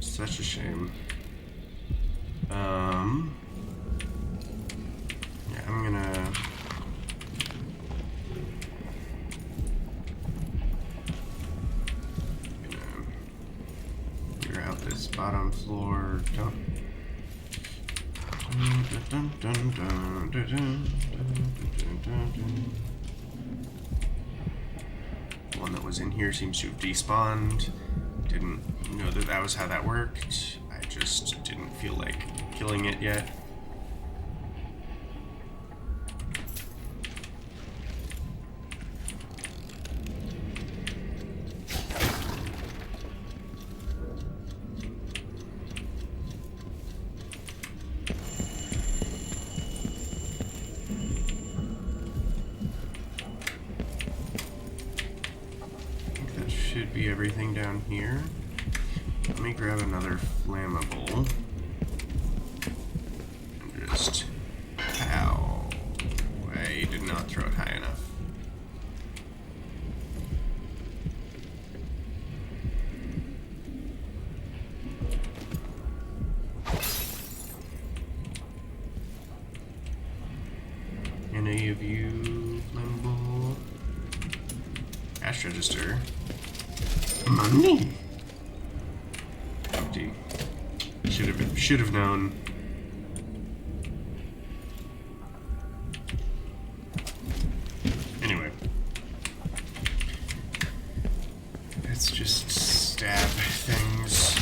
such a shame. Yeah, I'm gonna clear out this bottom floor. One that was in here seems to have despawned. Didn't know that that was how that worked. I just didn't feel like killing it yet. should be everything down here. Let me grab another flammable. And just... Ow. I did not throw it high enough. Any of you flammable? Cash register. Money. Empty. Should have known. Anyway, let's just stab things.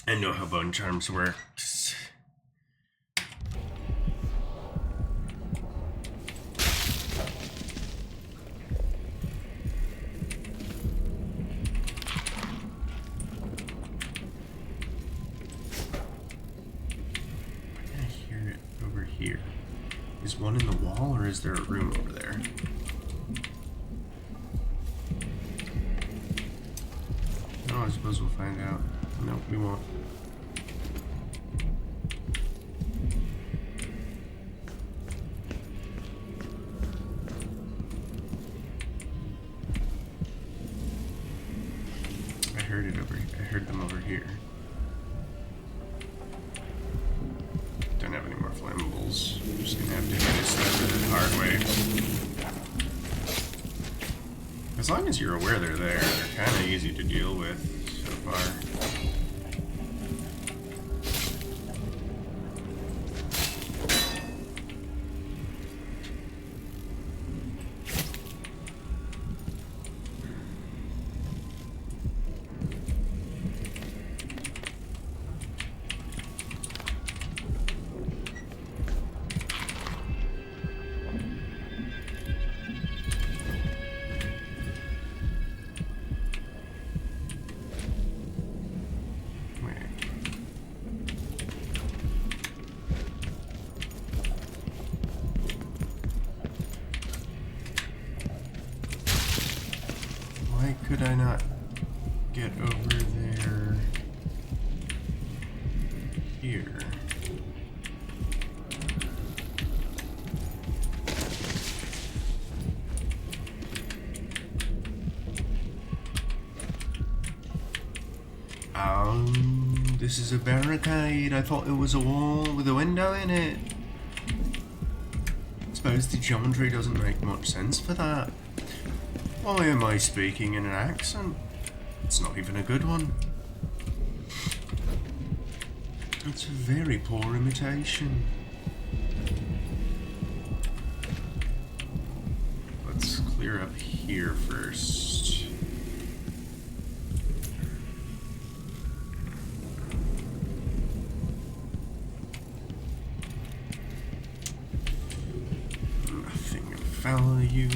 I know how bone charms works. I hear it over here. Is one in the wall or is there a room over there? Oh, I suppose we'll find out. No, we won't. I heard them over here. Don't have any more flammables. I'm just gonna have to do this the hard way. As long as you're aware they're there, they're kind of easy to deal with so far. Why could I not get over there here? This is a barricade. I thought it was a wall with a window in it. Suppose the geometry doesn't make much sense for that. Why am I speaking in an accent? It's not even a good one. It's a very poor imitation. Let's clear up here first. Nothing of value.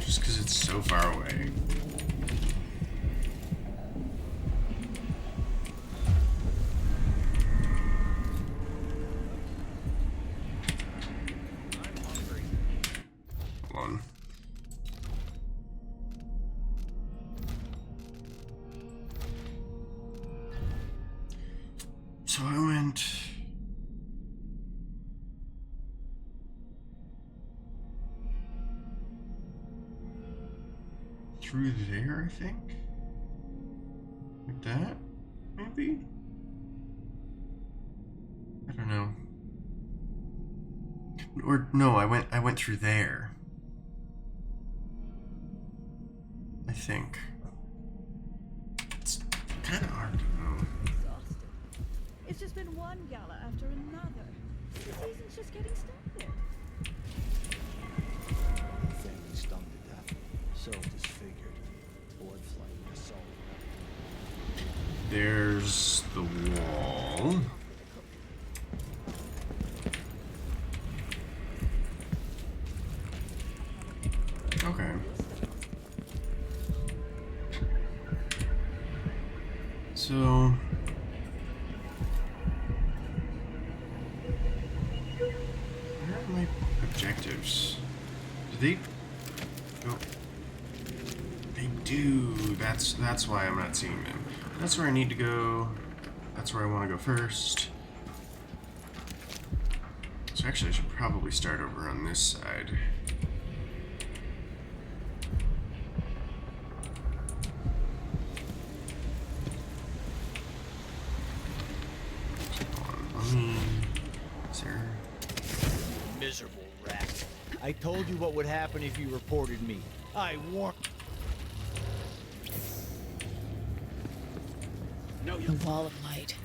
Just because it's so far away. Hold on. So I went through there, I think. Like that, maybe? I don't know. Or no, I went through there. I think. It's kind of hard to know.
It's just been one gala after another. The season's just getting started.
Family stung to death. So disfigured. Blood flooding the soul.
There's the wall. Okay. So where are my objectives? Do they go? They do. That's why I'm not seeing them. That's where I need to go. That's where I want to go first. So actually I should probably start over on this side. Sir.
Miserable rat. I told you what would happen if you reported me. I warned.
The wall of light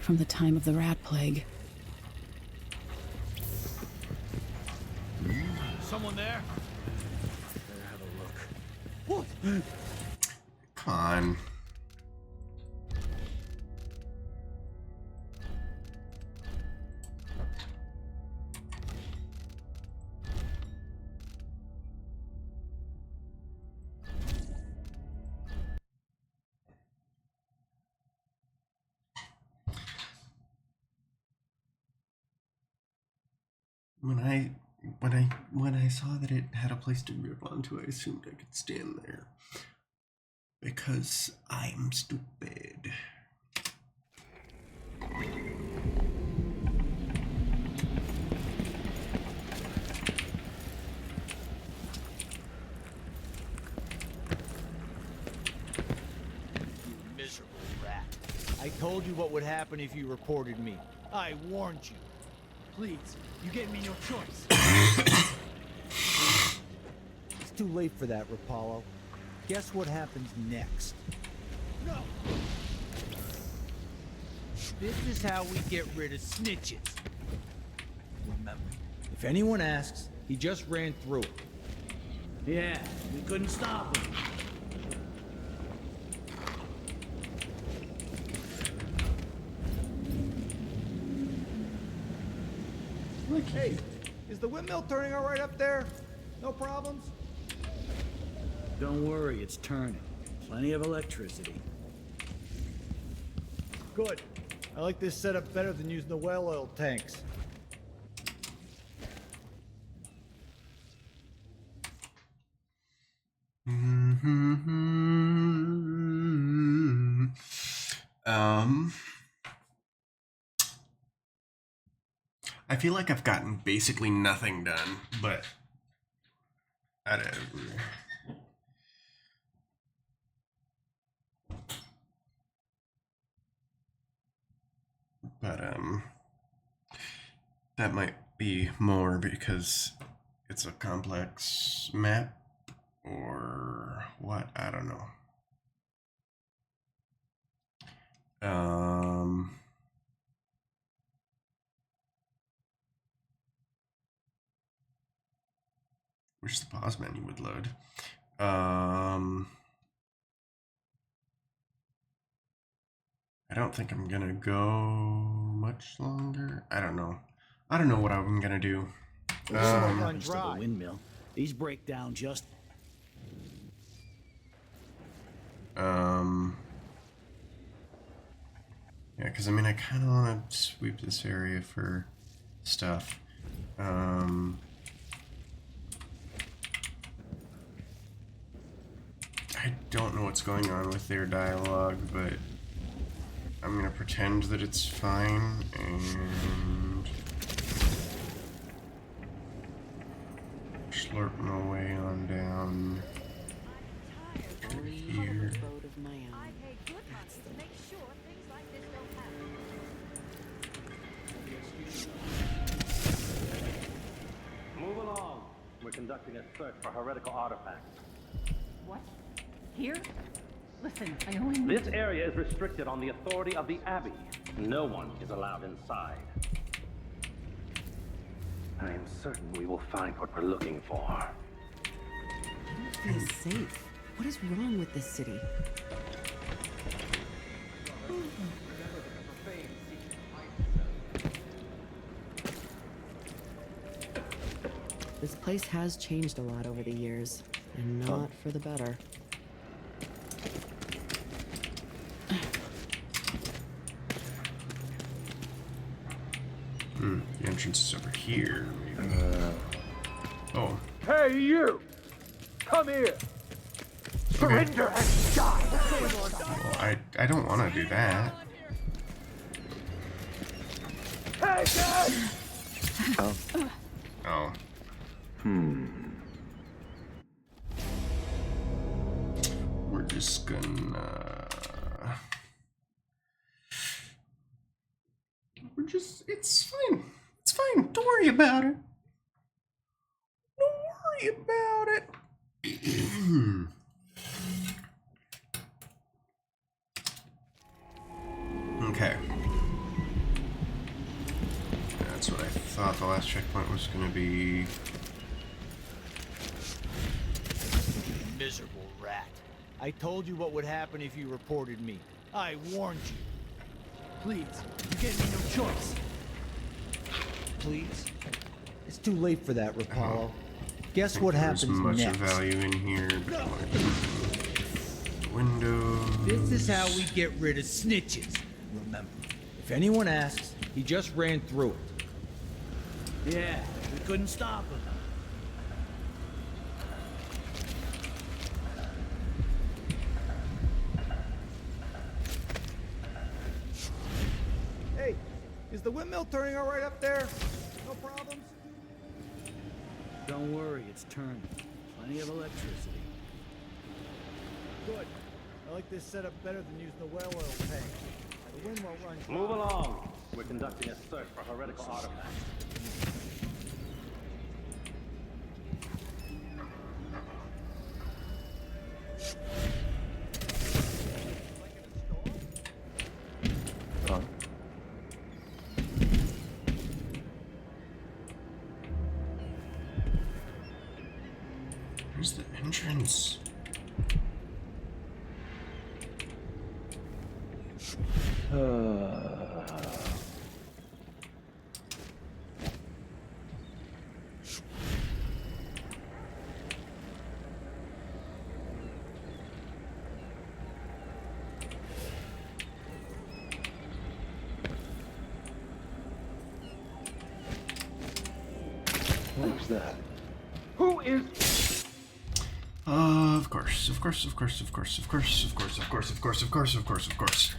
from the time of the rat plague.
Someone there?
Better have a look.
What?
Come on. When I saw that it had a place to grip onto, I assumed I could stand there. Because I'm stupid.
Miserable rat. I told you what would happen if you reported me. I warned you. Please, you gave me no choice. It's too late for that, Rapallo. Guess what happens next? No! This is how we get rid of snitches. Remember, if anyone asks, he just ran through it.
Yeah, we couldn't stop him.
Hey, is the windmill turning all right up there? No problems?
Don't worry, it's turning. Plenty of electricity.
Good. I like this setup better than using the well oil tanks.
I feel like I've gotten basically nothing done, but whatever. But that might be more because it's a complex map or what, I don't know. Wish the pause menu would load. I don't think I'm gonna go much longer. I don't know. I don't know what I'm gonna do.
Happens to the windmill. These break down just.
Yeah, because I mean, I kind of want to sweep this area for stuff. I don't know what's going on with their dialogue, but I'm gonna pretend that it's fine and slurp my way on down here.
Move along. We're conducting a search for heretical artifacts.
What? Here? Listen, I only need
This area is restricted on the authority of the Abbey. No one is allowed inside. I am certain we will find what we're looking for.
I don't feel safe. What is wrong with this city? This place has changed a lot over the years, and not for the better.
The entrance is over here, maybe. Oh.
Hey, you! Come here! Surrender and die!
Well, I don't want to do that.
Hey, guys!
Oh. We're just gonna... It's fine. It's fine. Don't worry about it. Don't worry about it. Okay. That's what I thought the last checkpoint was going to be.
Miserable rat. I told you what would happen if you reported me. I warned you. Please, you get me no choice. Please? It's too late for that, Rapallo. Guess what happens
much
next?
value in here, but windows.
This is how we get rid of snitches. Remember, if anyone asks, he just ran through it. Yeah, we couldn't stop him.
Hey, is the windmill turning all right up there? No problems?
Don't worry, it's turning. Plenty of electricity.
Good. I like this setup better than using the well oil tank. The wind won't run.
Move along. We're conducting a search for heretical artifacts.
Where's the entrance?
Who's that? Who is...
Of course, of course, of course, of course, of course, of course, of course, of course, of course, of course, of course.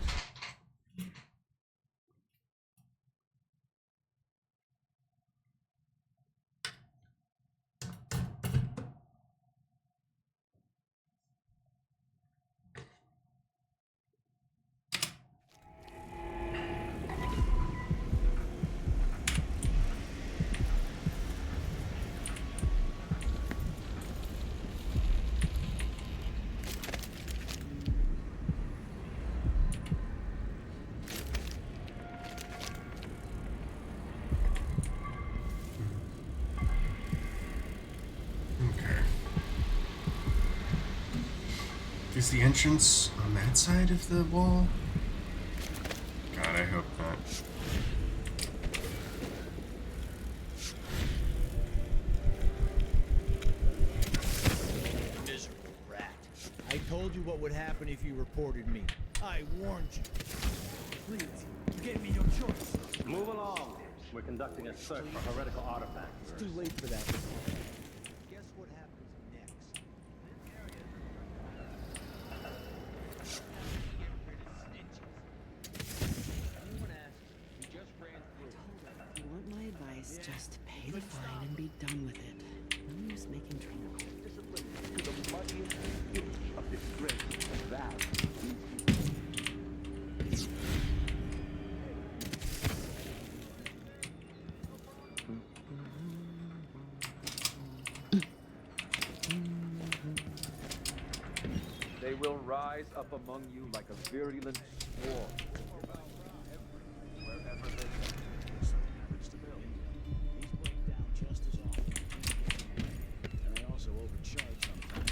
Is the entrance on that side of the wall? God, I hope not.
Miserable rat. I told you
you what would happen if you reported me. I warned you. Please, you gave me no choice.
Move along. We're conducting a search for heretical artifacts.
It's too late for that. Guess what happens next? Anyone asks, we just ran through.
If you want my advice, just pay the fine and be done with it. No use making trouble.
Discipline to the muddiest inch of disgrace and that.
They will rise up among you like a virulent swarm. Wherever they go.
Something happens to Bill. These break down just as often. And they also overcharge sometimes.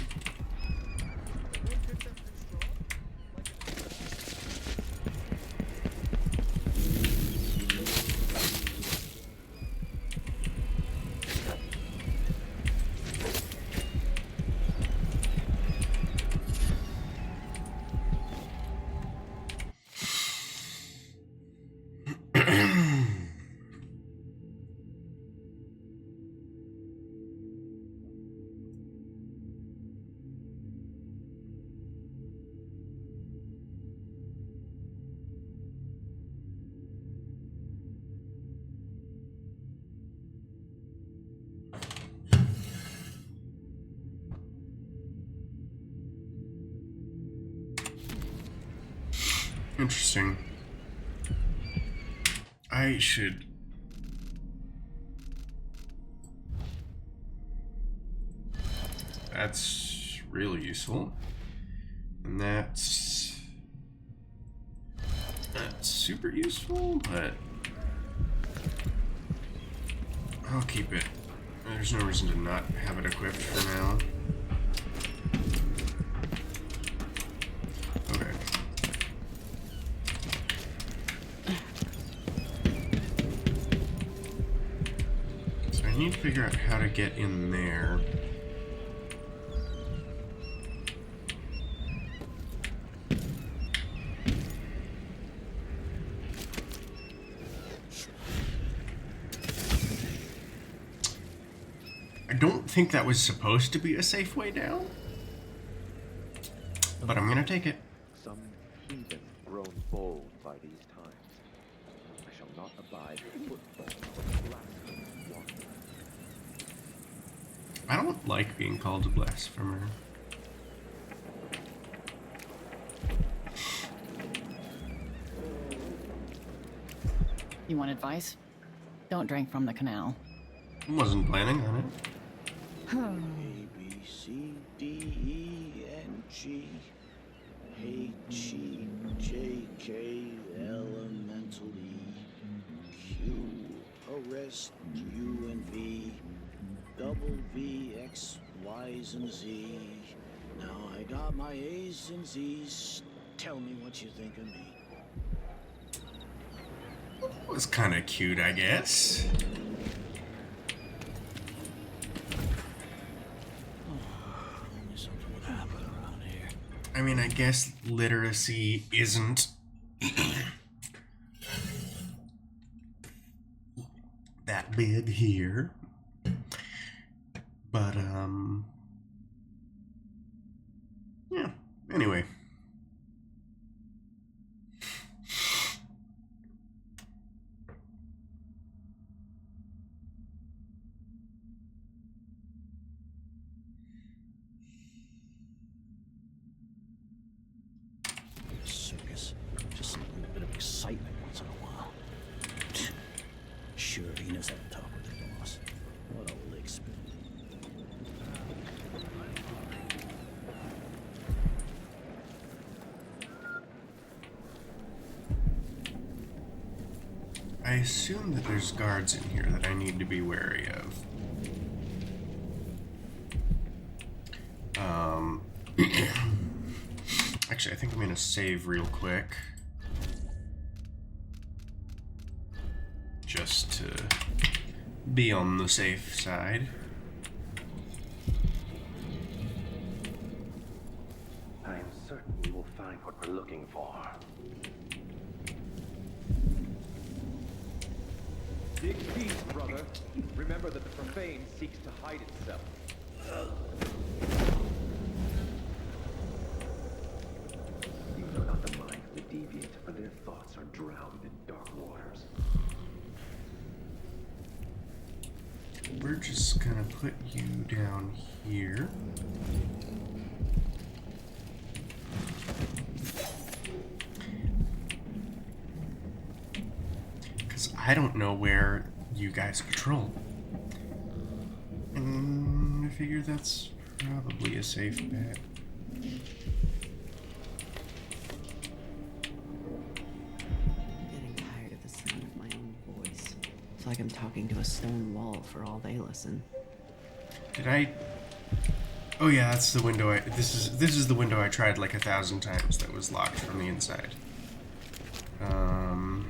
Interesting. I should... That's really useful. And that's super useful, but I'll keep it. There's no reason to not have it equipped for now. Okay. So I need to figure out how to get in there. I don't think that was supposed to be a safe way down, but I'm gonna take it.
Some heathen grown bold by these times. I shall not abide the footfall of a blasphemous wanderer.
I don't like being called a blasphemer.
You want advice? Don't drink from the canal.
Wasn't planning on it.
A, B, C, D, E, N, G, H, E, J, K, elemental E, Q, arrest, U and V, double V, X, Y's and Z. Now I got my A's and Z's. Tell me what you think of me.
Was kind of cute, I guess. I mean, I guess literacy isn't that big here. But, yeah, anyway.
Circus. Just a little bit of excitement once in a while. Sure, he knows how to talk with the boss. What a lick spin.
I assume that there's guards in here that I need to be wary of. Actually, I think I'm gonna save real quick. Just to be on the safe side.
I am what we're looking for.
Dig deep, brother. Remember that the profane seeks to hide itself. You know not the mind of the deviant, for their thoughts are drowned in dark waters.
We're just gonna put you down here. Because I don't know where you guys patrol. And I figure that's probably a safe bet.
Getting tired of the sound of my own voice. It's like I'm talking to a stone wall for all they listen.
Did I? Oh yeah, that's the window. This is the window I tried like 1,000 times that was locked from the inside. One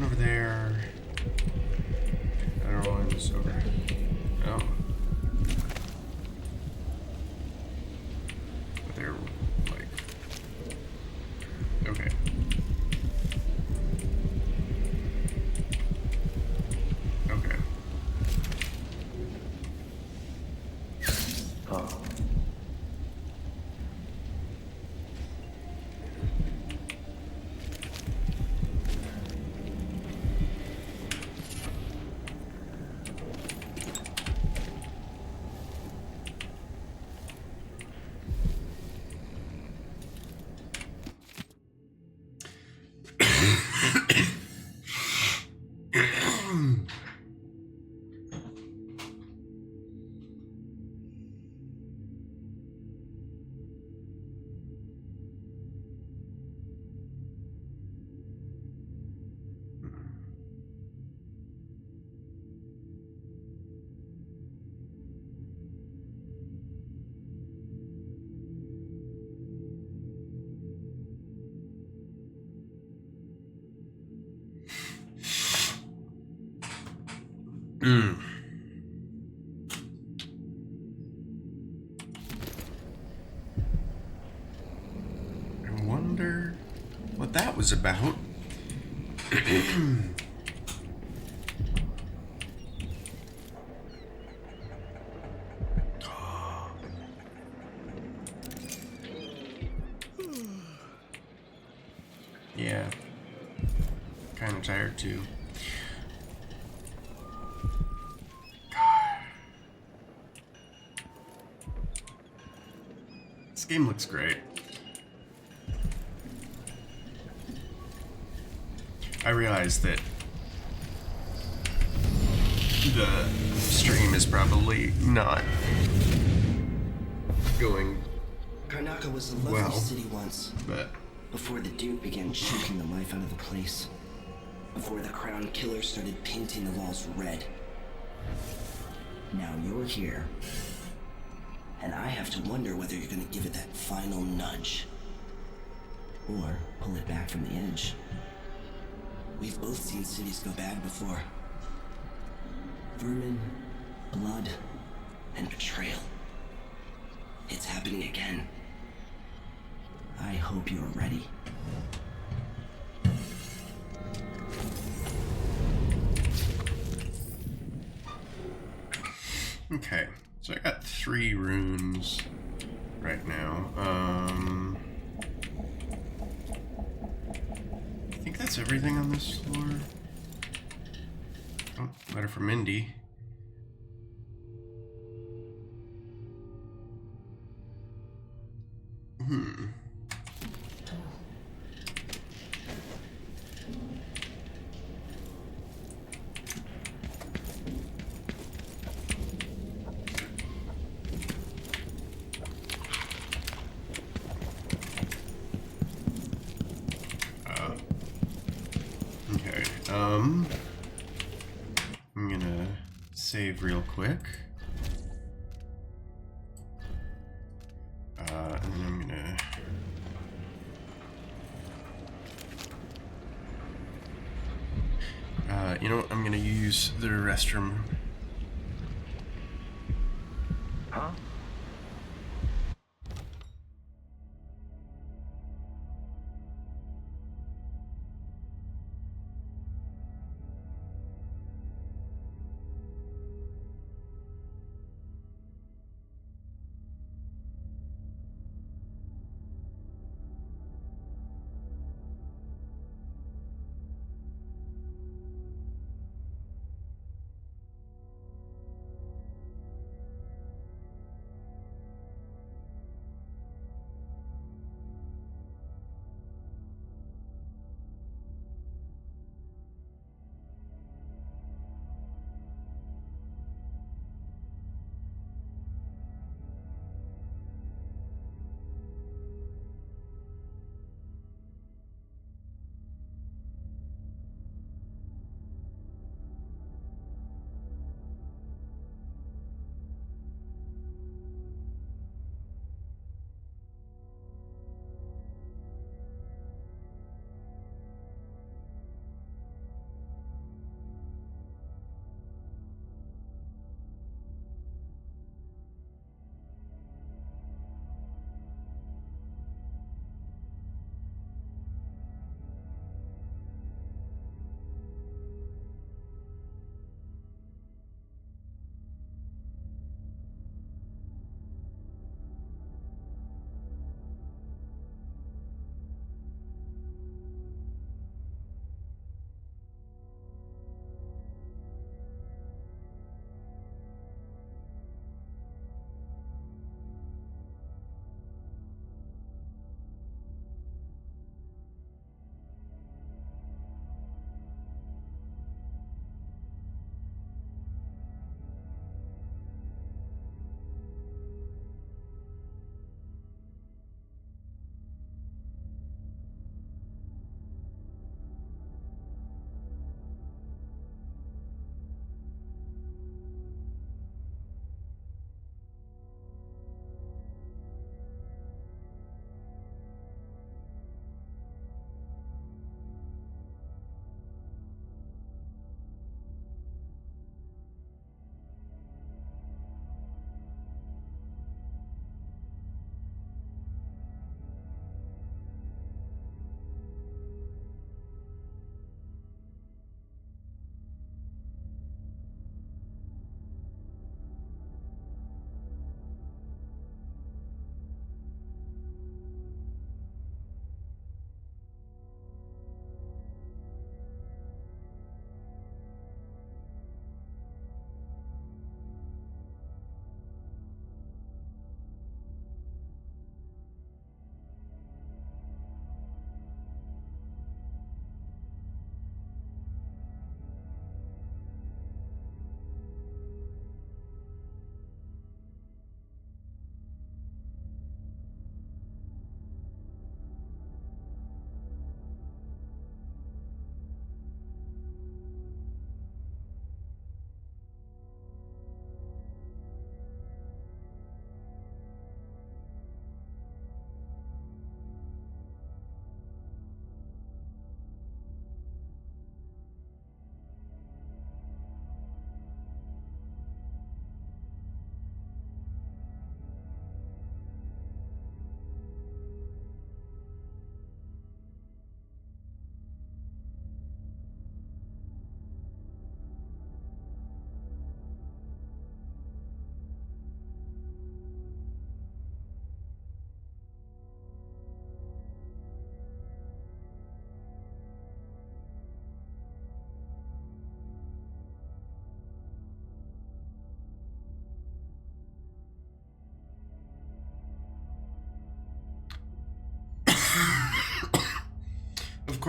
over there. Other one's over. Oh. But they're like. Okay. Okay.
Oh.
I wonder what that was about. Yeah. Kind of tired too. This game looks great. I realize that the stream is probably not going
Karnaca was a lovely
well,
city once,
but
before the Duke began choking the life out of the place. Before the Crown Killer started painting the walls red. Now you're here, and I have to wonder whether you're gonna give it that final nudge. Or pull it back from the edge. We've both seen cities go bad before. Vermin, blood, and betrayal. It's happening again. I hope you're ready.
okay. So I got 3 runes right now. I think that's everything on this floor. Oh, letter from Mindy. Okay, I'm gonna save real quick. And then I'm gonna... you know what? I'm gonna use the restroom.
Huh?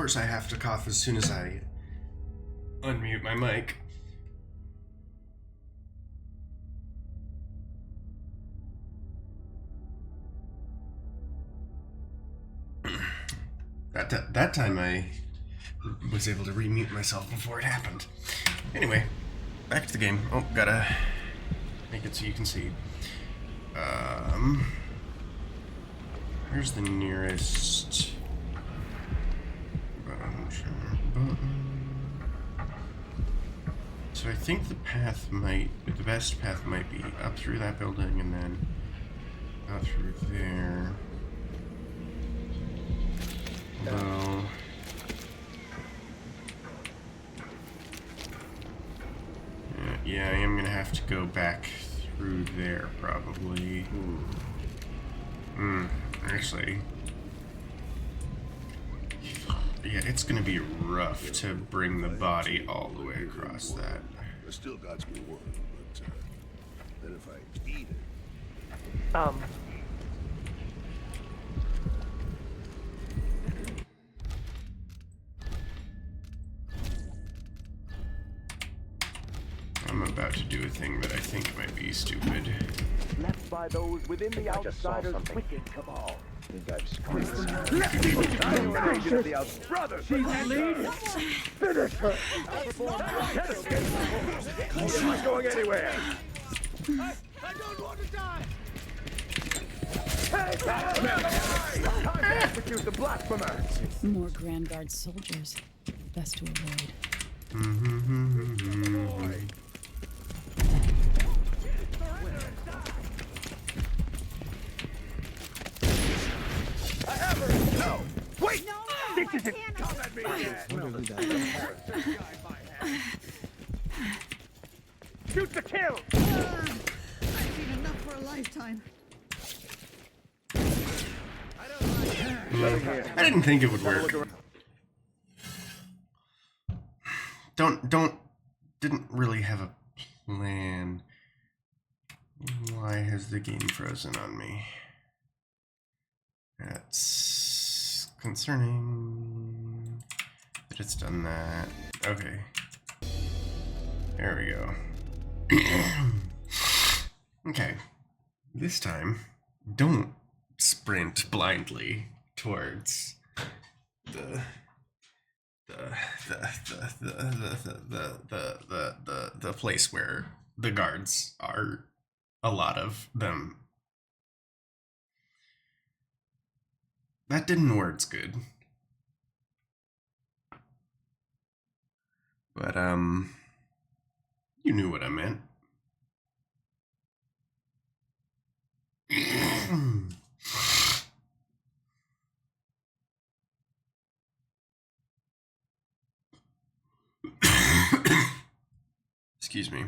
course, I have to cough as soon as I unmute my mic. That time I was able to remute myself before it happened. Anyway, back to the game. Oh, gotta make it so you can see. Where's the nearest button? So I think the best path might be up through that building and then out through there. Although, yeah, I am gonna have to go back through there probably. Actually, yeah, it's gonna be rough to bring the body all the way across that.
I still got some work, but then if I eat it.
I'm about to do a thing that I think might be stupid.
Left by those within the Outsiders' wicked cabal. I think I've screwed this up. Brother, she's leading. Finish her. Can't escape. She's not going anywhere.
I don't want to die.
Hey, time to execute the blasphemer.
More Grand Guard soldiers. Best to avoid.
I have her. No. Wait. No, this isn't. Come at me again. Shoot the kill.
I've seen enough for a lifetime.
I didn't think it would work. Didn't really have a plan. Why has the game frozen on me? That's concerning that it's done that. Okay. There we go. Okay. This time, don't sprint blindly towards the place where the guards are. A lot of them. That didn't work good. But you knew what I meant. Excuse me.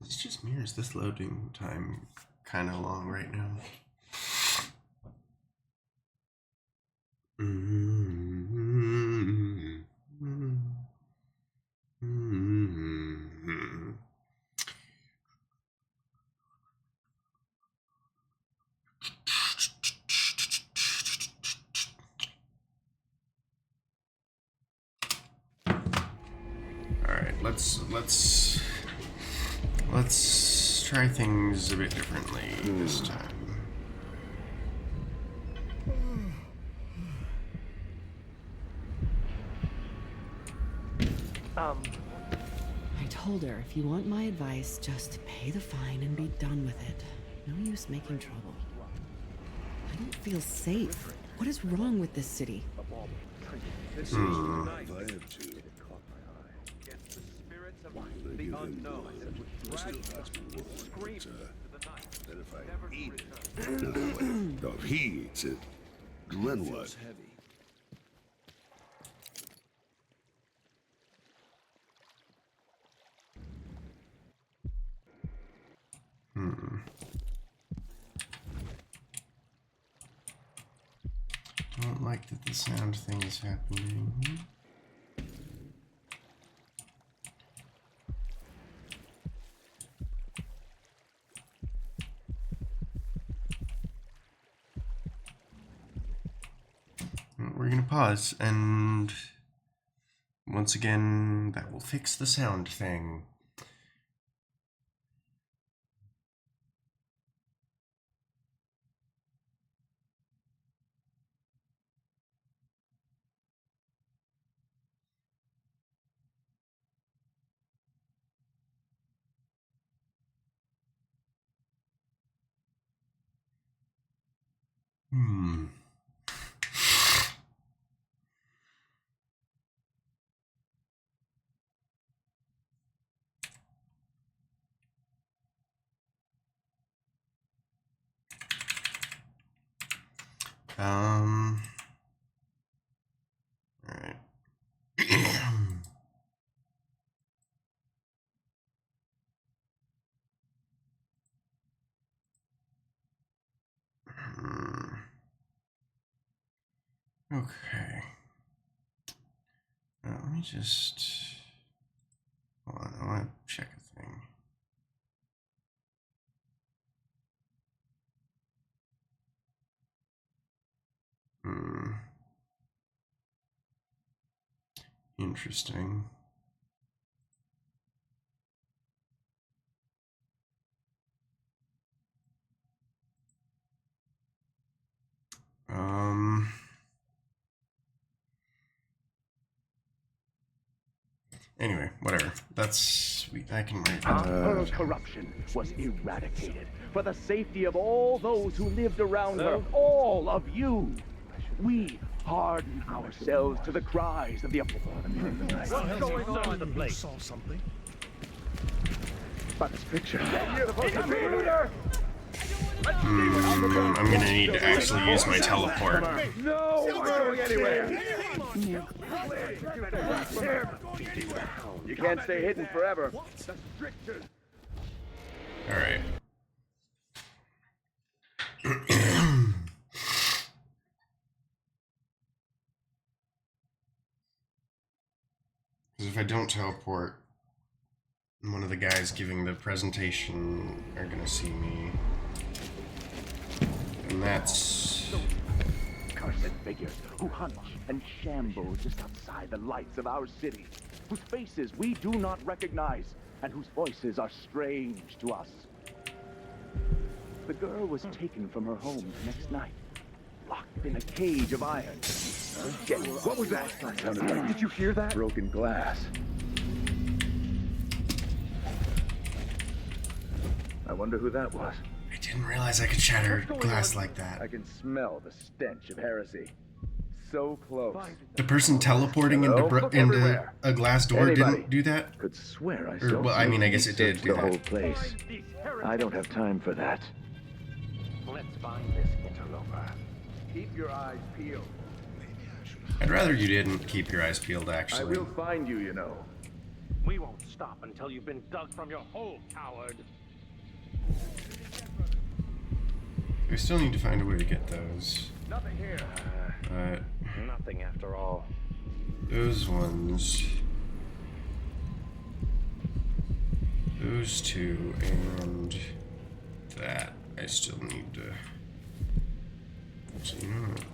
It's just me, or is this loading time kind of long right now? All right, let's try things a bit differently this time.
I told her, if you want my advice, just pay the fine and be done with it. No use making trouble. I don't feel safe. What is wrong with this city?
If I have to. The unknown. I still got some work, but then if I eat it. No, if he eats it, then what?
Don't like that the sound thing is happening. We're gonna pause, and once again, that will fix the sound thing. All right. Okay. Now, let me just hold on. I want to check a thing. Interesting. Anyway, whatever. I can write.
Her corruption was eradicated for the safety of all those who lived around her, all of you. We harden ourselves to the cries of the
What's going on in the place? Saw something.
But this picture.
I'm gonna need to actually use my teleport.
No, I'm going anywhere. You can't stay hidden forever.
All right. Because if I don't teleport, one of the guys giving the presentation are gonna see me. And that's...
Cursed figures who hunch and shamble just outside the lights of our city, whose faces we do not recognize, and whose voices are strange to us. The girl was taken from her home the next night, locked in a cage of iron. What was that? Did you hear that? Broken glass. I wonder who that was.
I didn't realize I could shatter glass like that.
I can smell the stench of heresy. So close.
The person teleporting into a glass door didn't do that?
Could swear I
saw. Well, I mean, I guess it did do
the
that.
whole place. I don't have time for that.
Let's find this interloper.
Keep your eyes peeled.
I'd rather you didn't keep your eyes peeled,
I
actually.
will find you, you know.
We won't stop until you've been dug from your hole, coward.
We still need to find a way to get those.
Nothing here.
Nothing after all.
Those ones. Those two, and that. I still need to... So, you know what?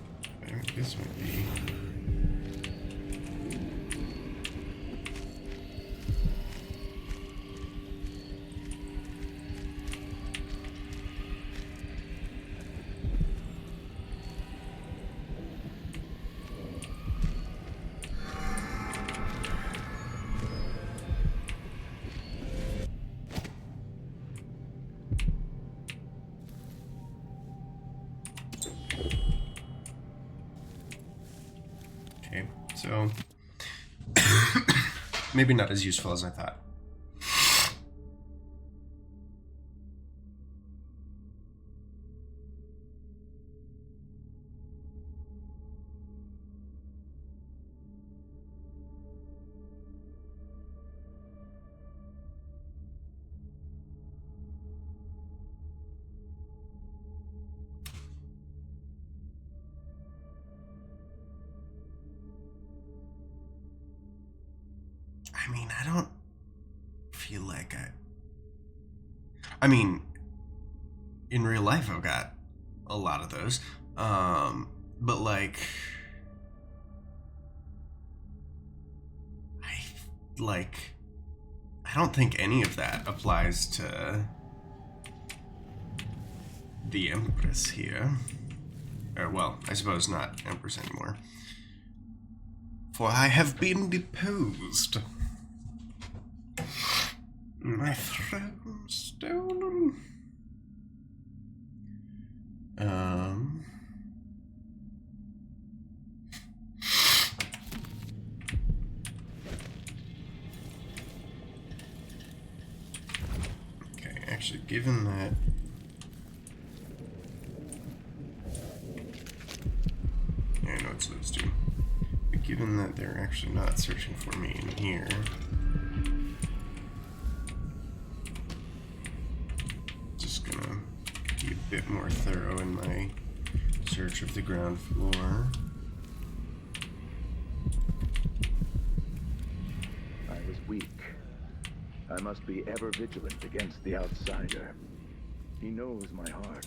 I think this might be... Okay, so maybe not as useful as I thought. I mean, I don't feel like I mean, in real life, I've got a lot of those. But like, I don't think any of that applies to the Empress here. Or, well, I suppose not Empress anymore. For I have been deposed. My throne stolen. Okay, actually, given that I know it's those two. But given that they're actually not searching for me in here, just gonna be a bit more thorough in my search of the ground floor.
I was weak. I must be ever vigilant against the outsider. He knows my heart.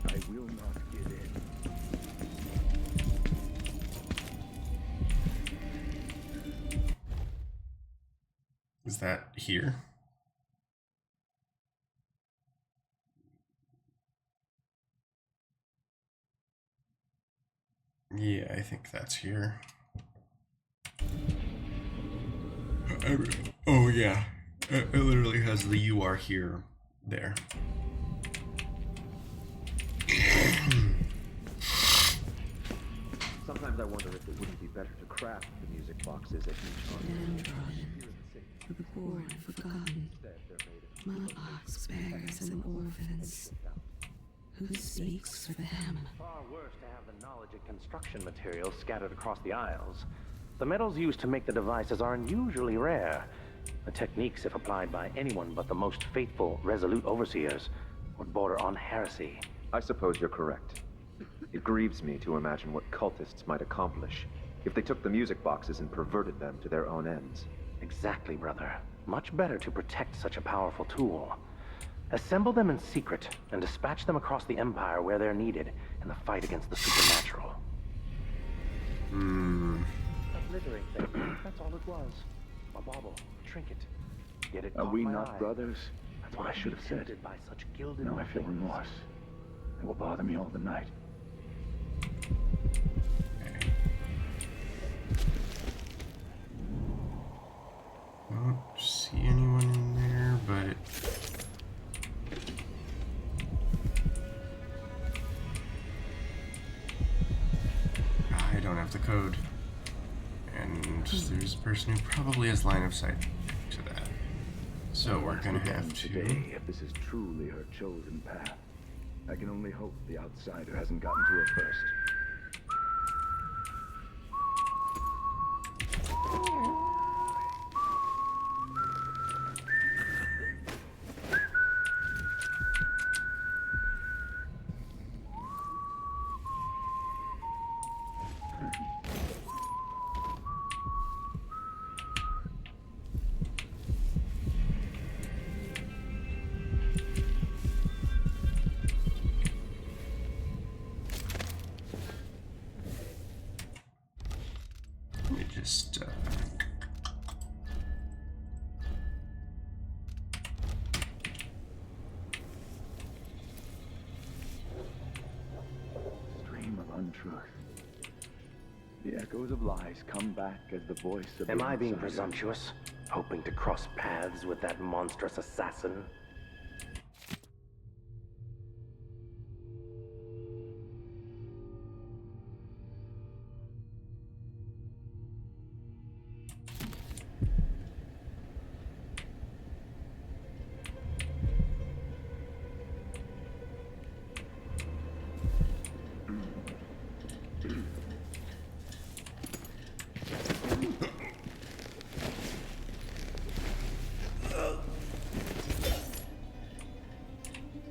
I will not give in.
Is that here? Yeah, I think that's here. Oh yeah, it literally has the "you are here" there.
Sometimes I wonder if it wouldn't be better to craft the music boxes at each
Downtrodden, for the poor and forgotten, mudlarks, beggars, and orphans. Who speaks for them?
Far worse to have the knowledge and construction materials scattered across the Isles. The metals used to make the devices are unusually rare. The techniques, if applied by anyone but the most faithful, resolute overseers, would border on heresy.
I suppose you're correct. It grieves me to imagine what cultists might accomplish if they took the music boxes and perverted them to their own ends.
Exactly, brother. Much better to protect such a powerful tool. Assemble them in secret and dispatch them across the Empire where they're needed in the fight against the supernatural. A glittering thing, that's all it was. A bauble, a trinket. Yet it
Are
caught
we
my
not
eye.
brothers? That's what I should have said.
Tempted by such gilded
Now I feel
things.
remorse. It will bother me all the night.
Don't see anyone in there, but I don't have the code. And there's a person who probably has line of sight to that. So we're gonna have to.
Today, if this is truly her chosen path, I can only hope the outsider hasn't gotten to her first.
Let me just
Stream of untruth. The echoes of lies come back as the voice of
Am
the
I being
outsider.
presumptuous? Hoping to cross paths with that monstrous assassin?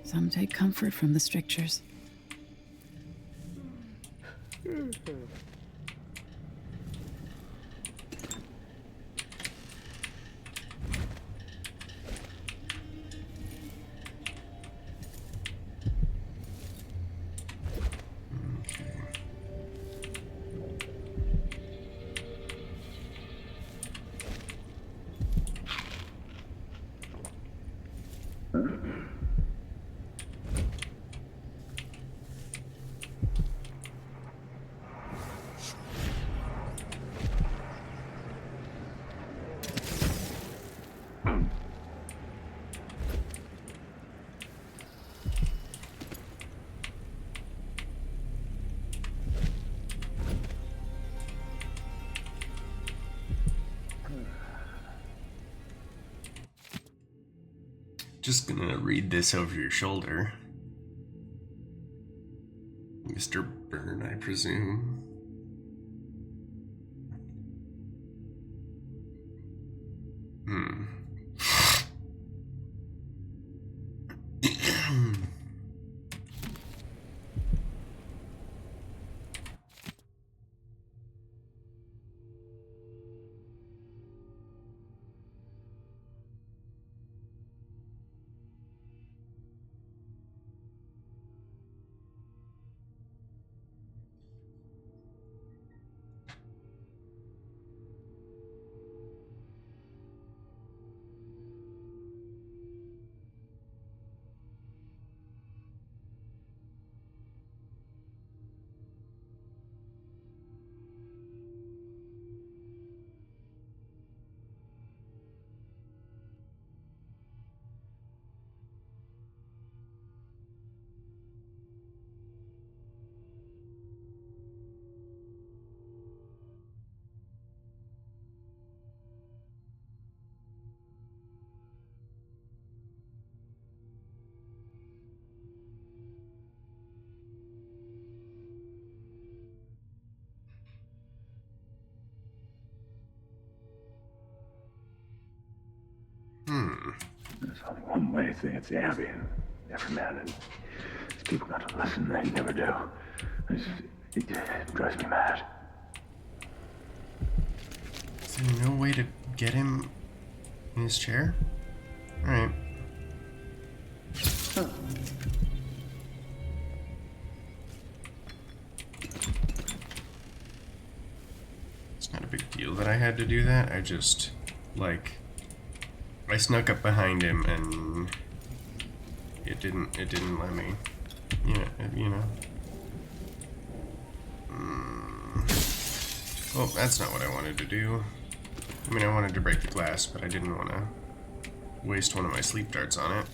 Some take comfort from the strictures.
Just gonna read this over your shoulder. Mr. Byrne, I presume.
There's only one way to think it's the Abbey, and every man and these people got to listen, they never do. It drives me mad.
Is there no way to get him in his chair? Alright.
Huh.
It's not a big deal that I had to do that. I just, like, I snuck up behind him and it didn't let me. Yeah, you know. Well, that's not what I wanted to do. I mean, I wanted to break the glass, but I didn't want to waste one of my sleep darts on it.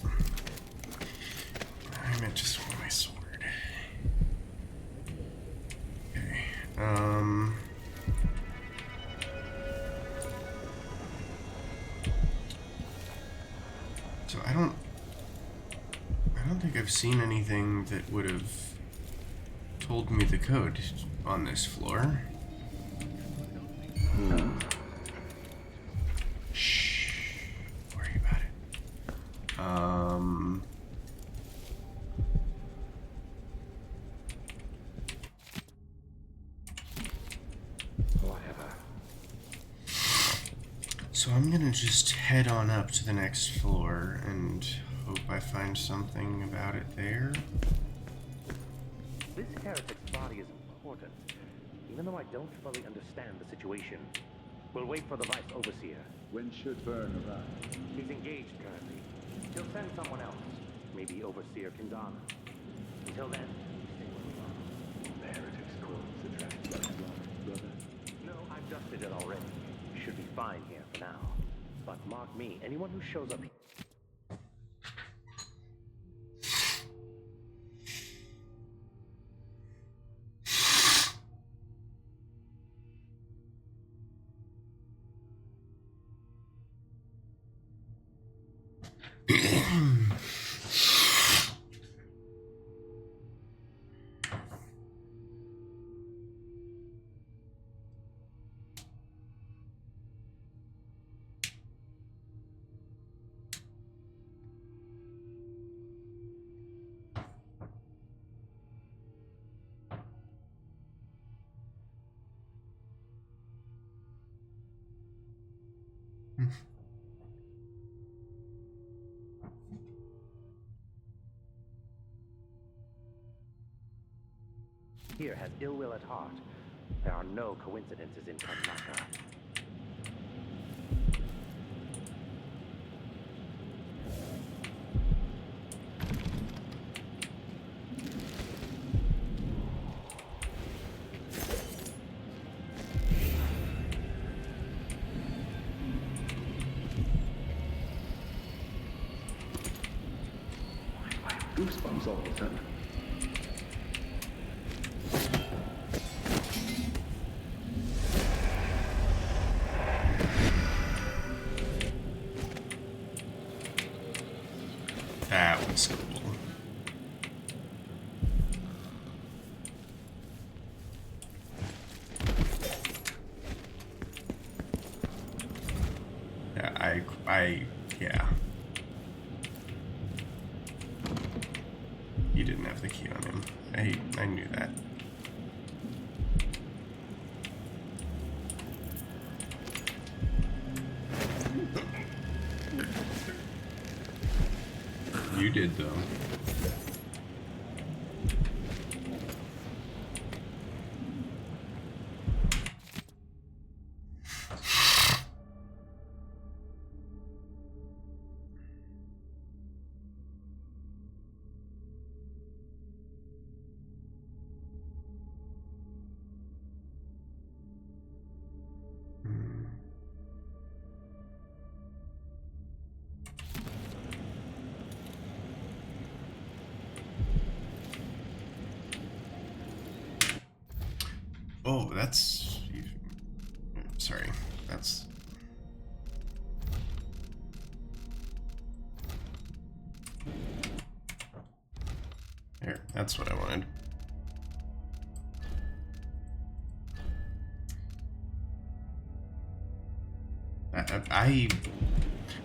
I meant just want my sword. Okay. So I don't think I've seen anything that would have told me the code on this floor. Shh. Don't worry about it. So I'm gonna just head on up to the next floor and hope I find something about it there.
This heretic's body is important, even though I don't fully understand the situation. We'll wait for the Vice Overseer.
When should Byrne arrive?
He's engaged currently. He'll send someone else, maybe Overseer Kindana. Until then, stay where we are.
The heretic's clothes attract blood, brother.
No, I've dusted it already. We should be fine here for now. But mark me, anyone who shows up... Here has ill will at heart. There are no coincidences in Karnaka.
Goosebumps all the time.
That was cool. Yeah. He didn't have the key on him. I knew that. You did, though. Oh, that's... Sorry, that's... There, that's what I wanted.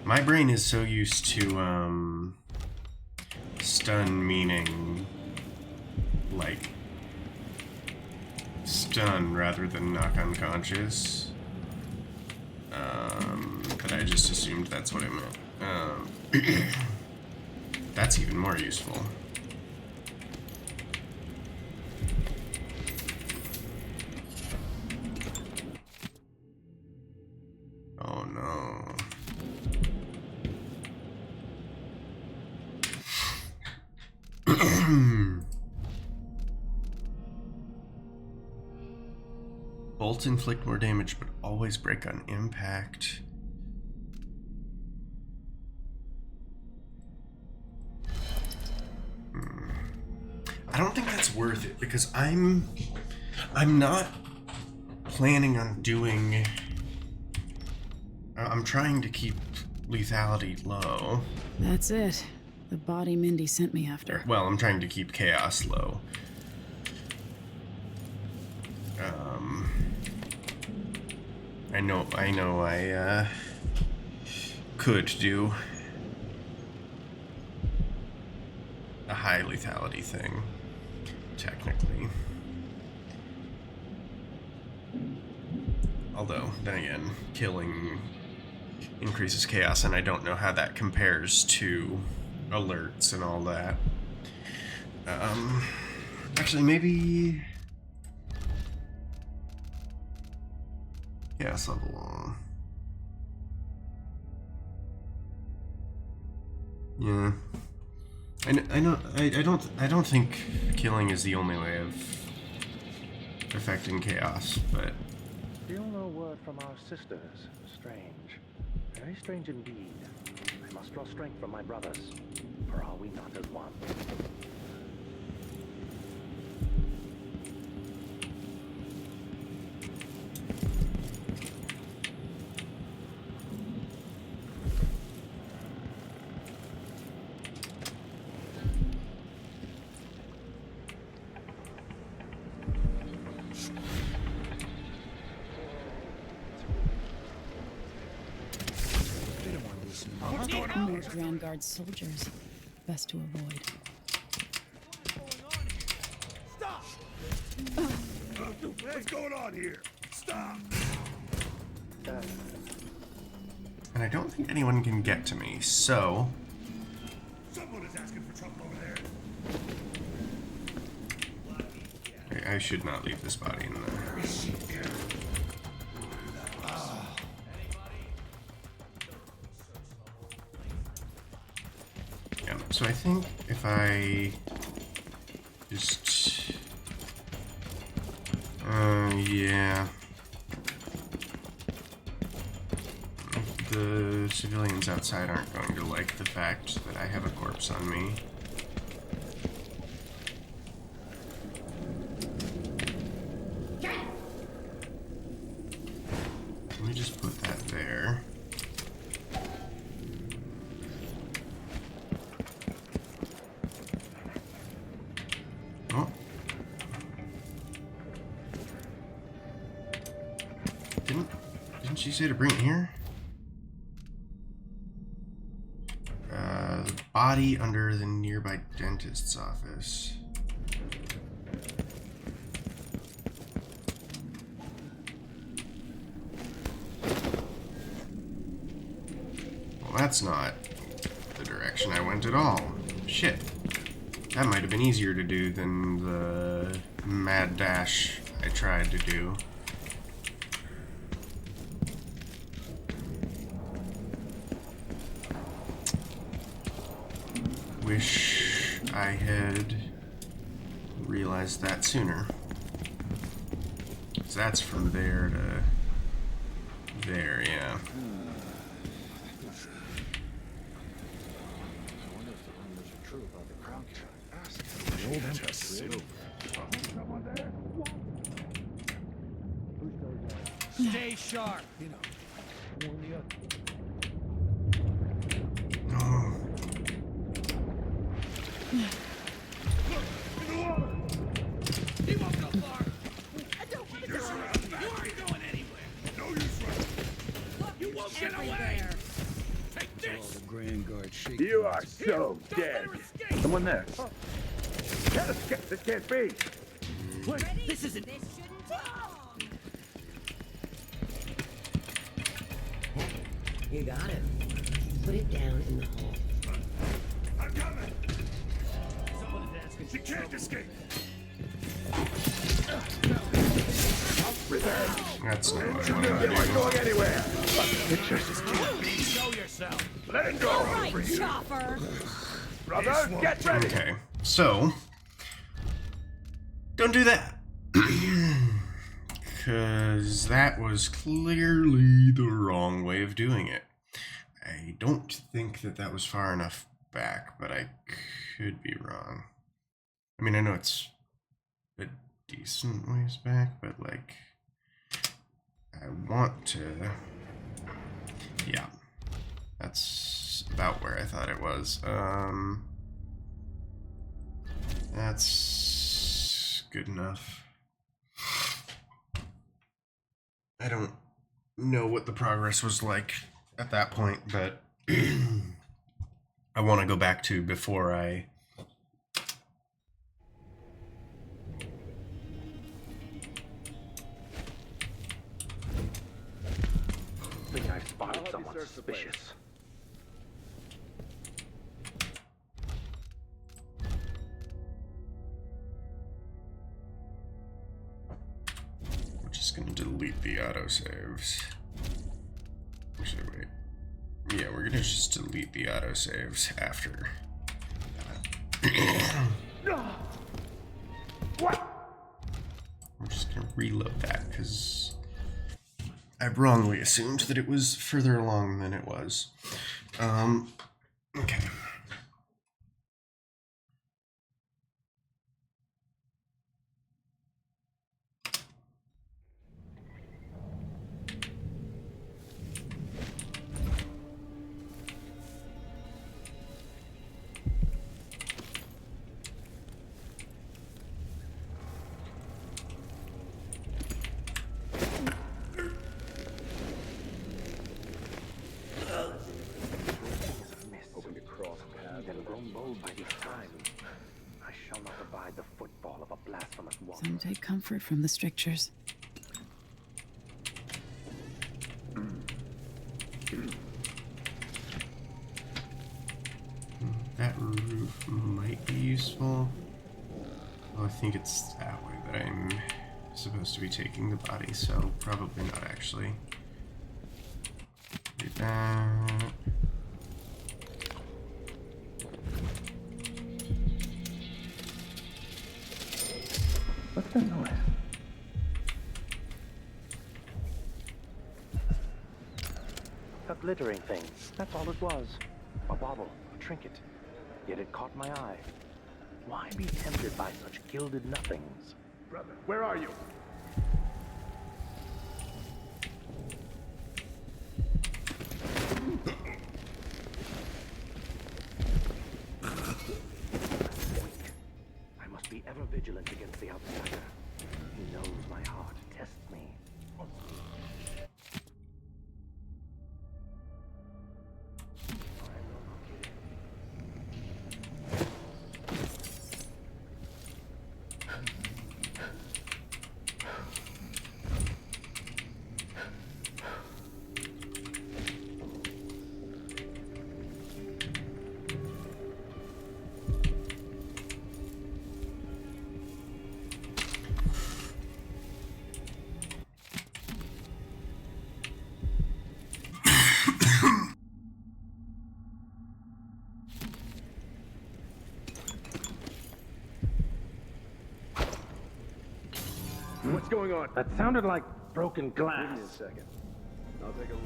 My brain is so used to, stun meaning, like, stun rather than knock unconscious, that I just assumed that's what it meant. That's even more useful. Oh no. Bolts inflict more damage, but always break on impact. I don't think that's worth it because I'm not planning on doing. I'm trying to keep lethality low.
That's it. The body Mindy sent me after.
Well, I'm trying to keep chaos low. I know I could do a high lethality thing, technically. Although, then again, killing increases chaos, and I don't know how that compares to alerts and all that. Actually, maybe... Chaos level. Yeah. I don't think killing is the only way of affecting chaos, but...
Still no word from our sisters. Strange. Very strange indeed. I must draw strength from my brothers, for are we not as one?
More Grand Guard soldiers. Best to avoid.
Stop! What's going on here? Stop!
And I don't think anyone can get to me, so...
Someone is asking for trouble over there.
I should not leave this body in there. Yeah, so I think if I just... yeah. The civilians outside aren't going to like the fact that I have a corpse on me. Let me just put that there. Didn't she say to bring it here? The body under the nearby dentist's office. Well, that's not the direction I went at all. Shit. That might have been easier to do than the mad dash I tried to do. Wish I had realized that sooner. 'Cause that's from there to there, yeah.
Stay sharp. You know, warn the other.
He won't go far. I don't want to go. You aren't going anywhere.
No use running.
You won't get away. Take this.
The Grand Guard shake.
You are so dead. Someone there. Can't escape. This can't be.
Wait, this isn't.
You got it. Put it down in the hole.
I'm coming.
Someone is asking.
She can't escape.
That's not what I
You're
wanted to
not
do.
going anywhere. Pictures.
Show yourself.
Let it go.
All right, Chopper.
Brother, get ready.
Okay, so don't do that. Because that was clearly the wrong way of doing it. I don't think that that was far enough back, but I could be wrong. I mean, I know it's a decent ways back, but like, I want to. Yeah, that's about where I thought it was. That's good enough. I don't know what the progress was like at that point, but I want to go back to before I...
I think I spotted someone suspicious.
We're just going to delete the autosaves. Actually, wait. Yeah, we're going to just delete the autosaves after that.
What?
I'm just going to reload that because I wrongly assumed that it was further along than it was. Okay.
Some take comfort from the strictures.
That roof might be useful. Well, I think it's that way that I'm supposed to be taking the body, so probably not actually. Do that.
What's that noise? A glittering thing. That's all it was. A bauble, a trinket. Yet it caught my eye. Why be tempted by such gilded nothings?
Brother, where are you?
I must be ever vigilant against the outsider. He knows my heart tests me. What? That sounded like broken glass.
Give me a second. I'll take a look.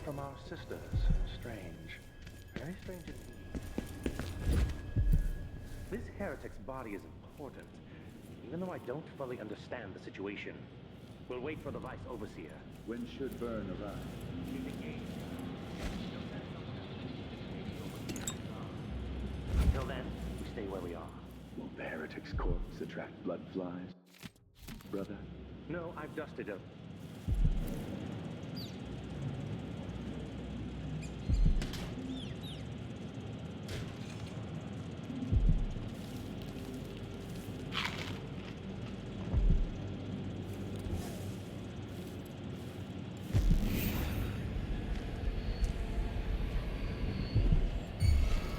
From our sisters. Strange. Very strange indeed. This heretic's body is important, even though I don't fully understand the situation. We'll wait for the Vice Overseer.
When should Byrne arrive?
Until then, we stay where we are.
Will the heretic's corpse attract blood flies, brother?
No, I've dusted it.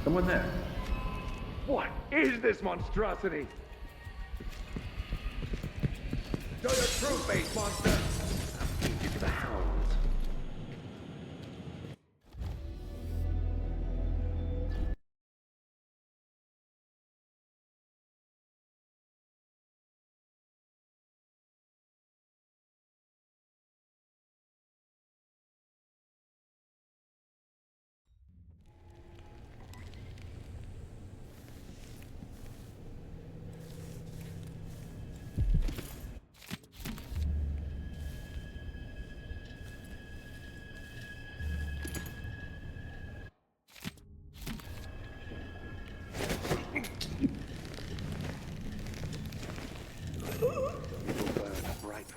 Someone there.
What is this monstrosity? Show your true face, monster!
I'll feed you to the hounds.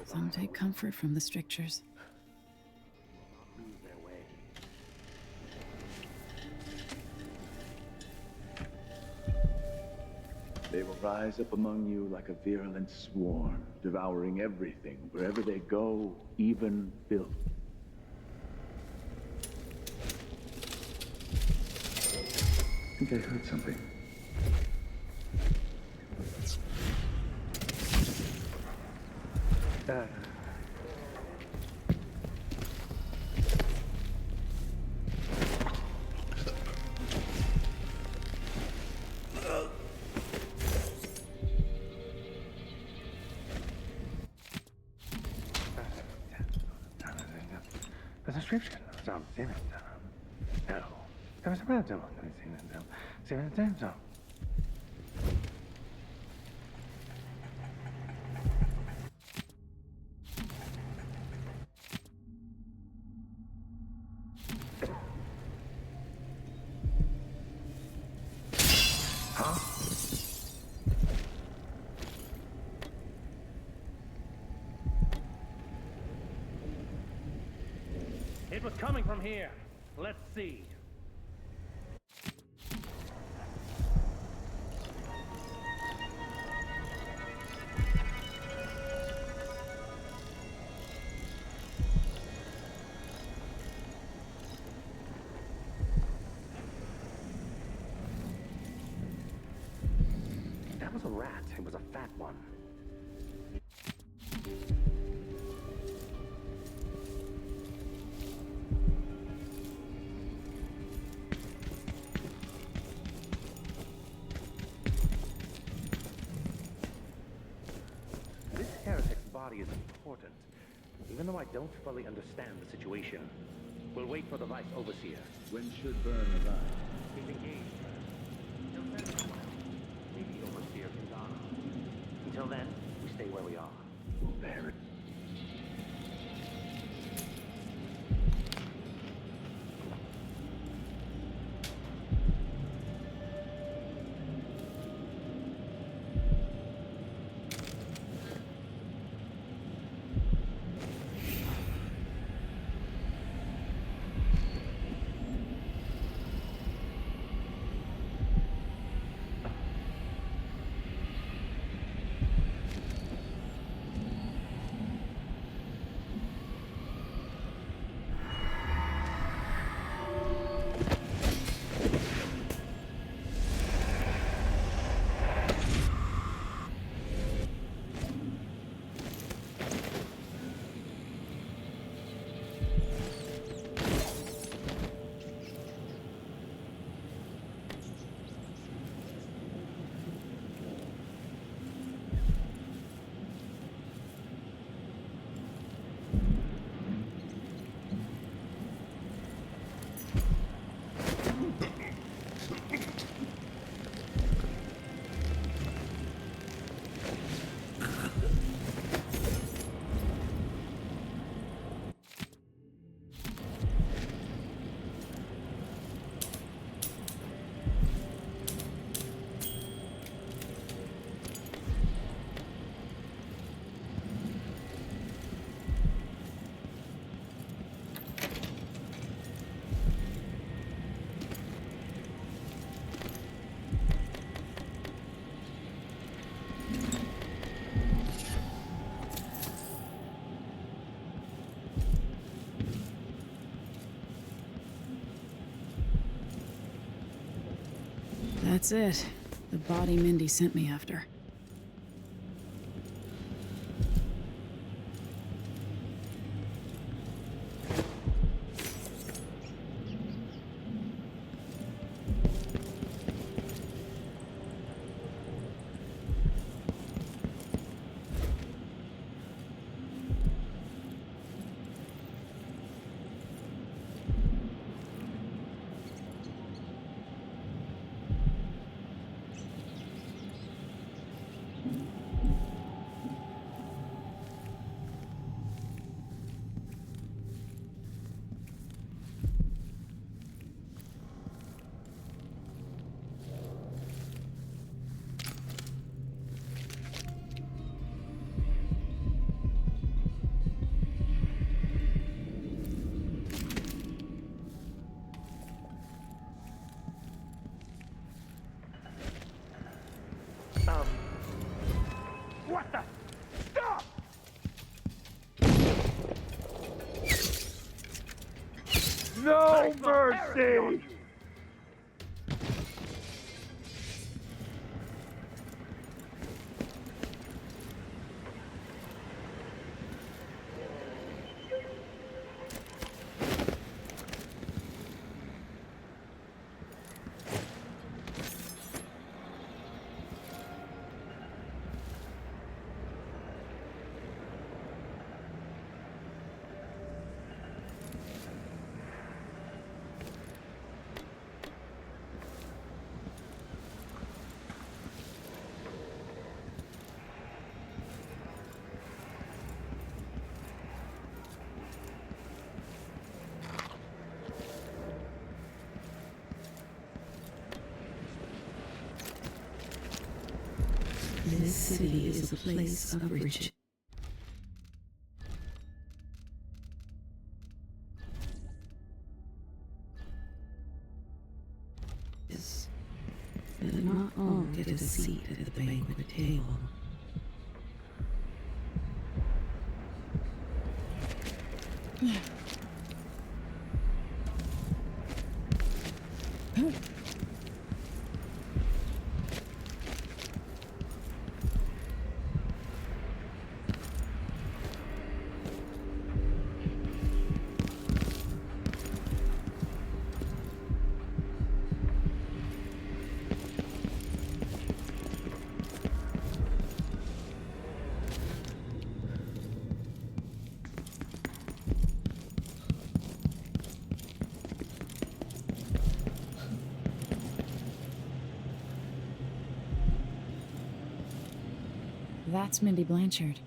Some take comfort from the strictures.
Lose their way.
They will rise up among you like a virulent swarm, devouring everything, wherever they go, even filth. I think I heard something.
The description. No. There was a red demo.
Huh?
It was coming from here. Let's see. That was a rat. It was a fat one. This heretic's body is important, even though I don't fully understand the situation. We'll wait for the Vice Overseer.
When should Byrne arrive?
He's engaged. He'll send someone else. Maybe Overseer Kindana. Until then, we stay where we are.
We'll bear it.
That's it. The body Mindy sent me after.
What the? Stop! No mercy!
This city is a place of riches. But not all get a seat at the banquet table.
That's Mindy Blanchard.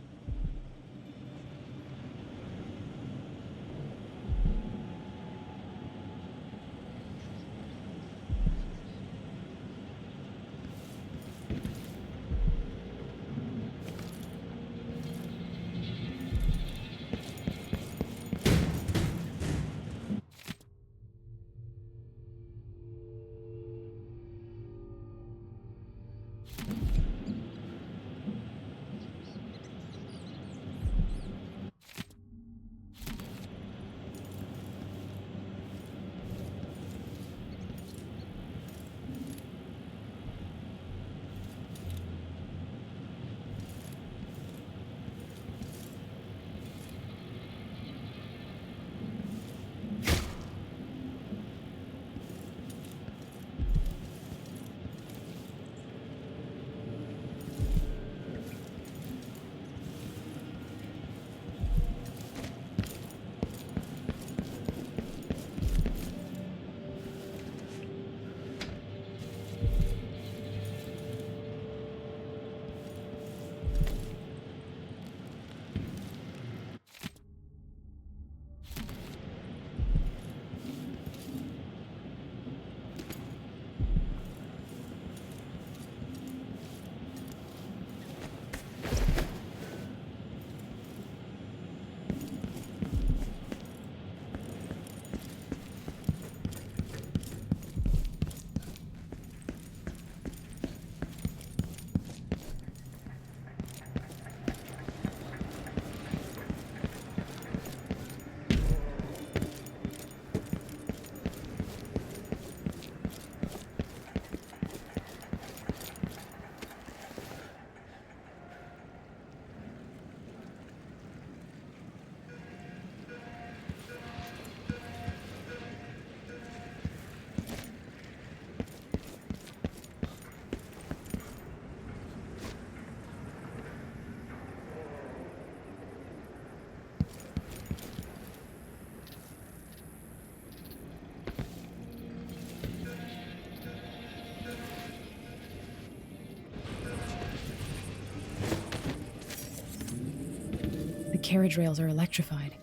carriage rails are electrified.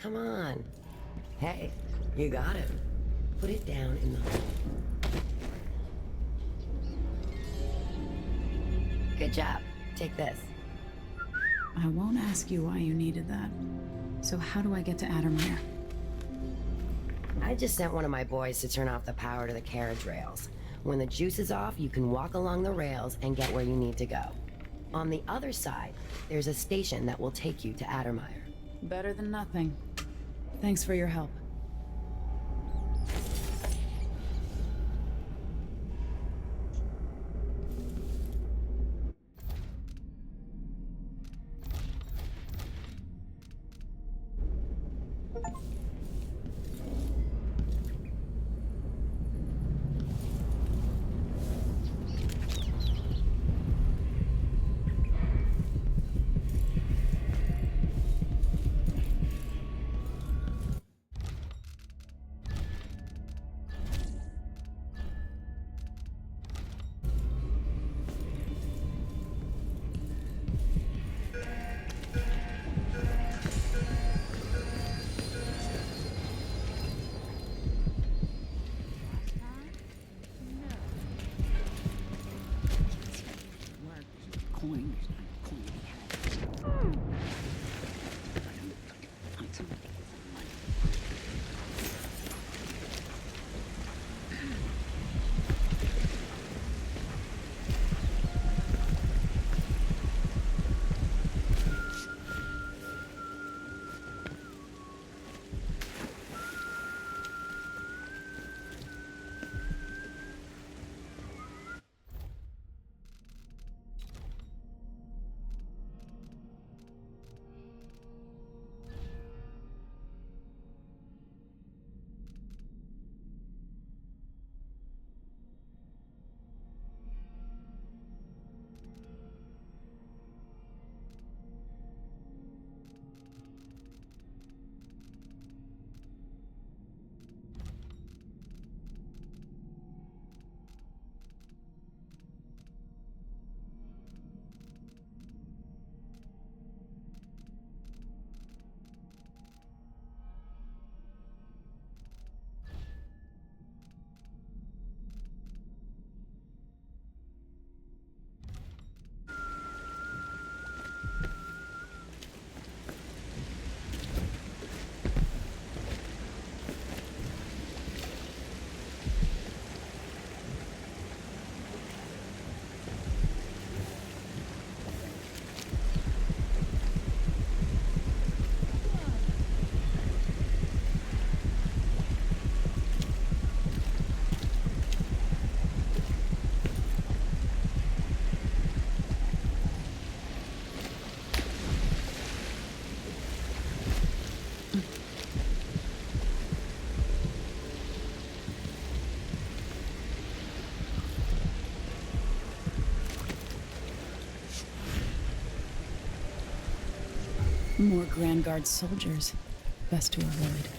Come on. Hey, you got it. Put it down in the hole. Good job. Take this.
I won't ask you why you needed that. So how do I get to Addermire?
I just sent one of my boys to turn off the power to the carriage rails. When the juice is off, you can walk along the rails and get where you need to go. On the other side, there's a station that will take you to Addermire.
Better than nothing. Thanks for your help. More Grand Guard soldiers. Best to avoid.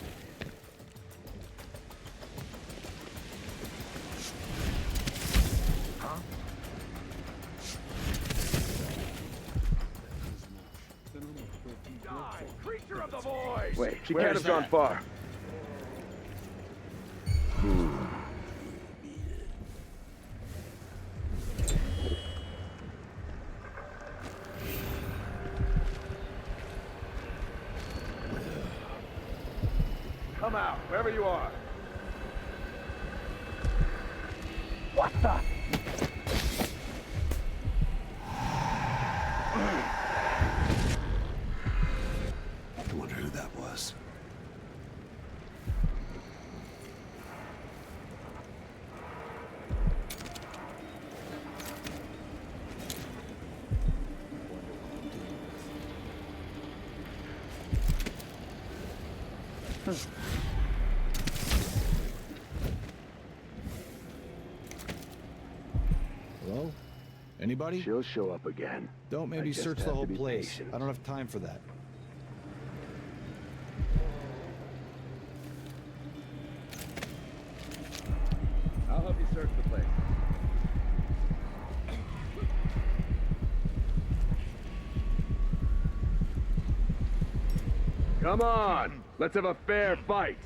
Creature of the void! Wait, she
Where's
can't have gone
that?
far. Come out, wherever you are. What the?
I wonder who that was.
Hello? Anybody?
She'll show up again.
Don't
I
maybe
just
search
have
the
to
whole
be
place.
patient.
I don't have time for that.
I'll help you search the place. Come on! Let's have a fair fight!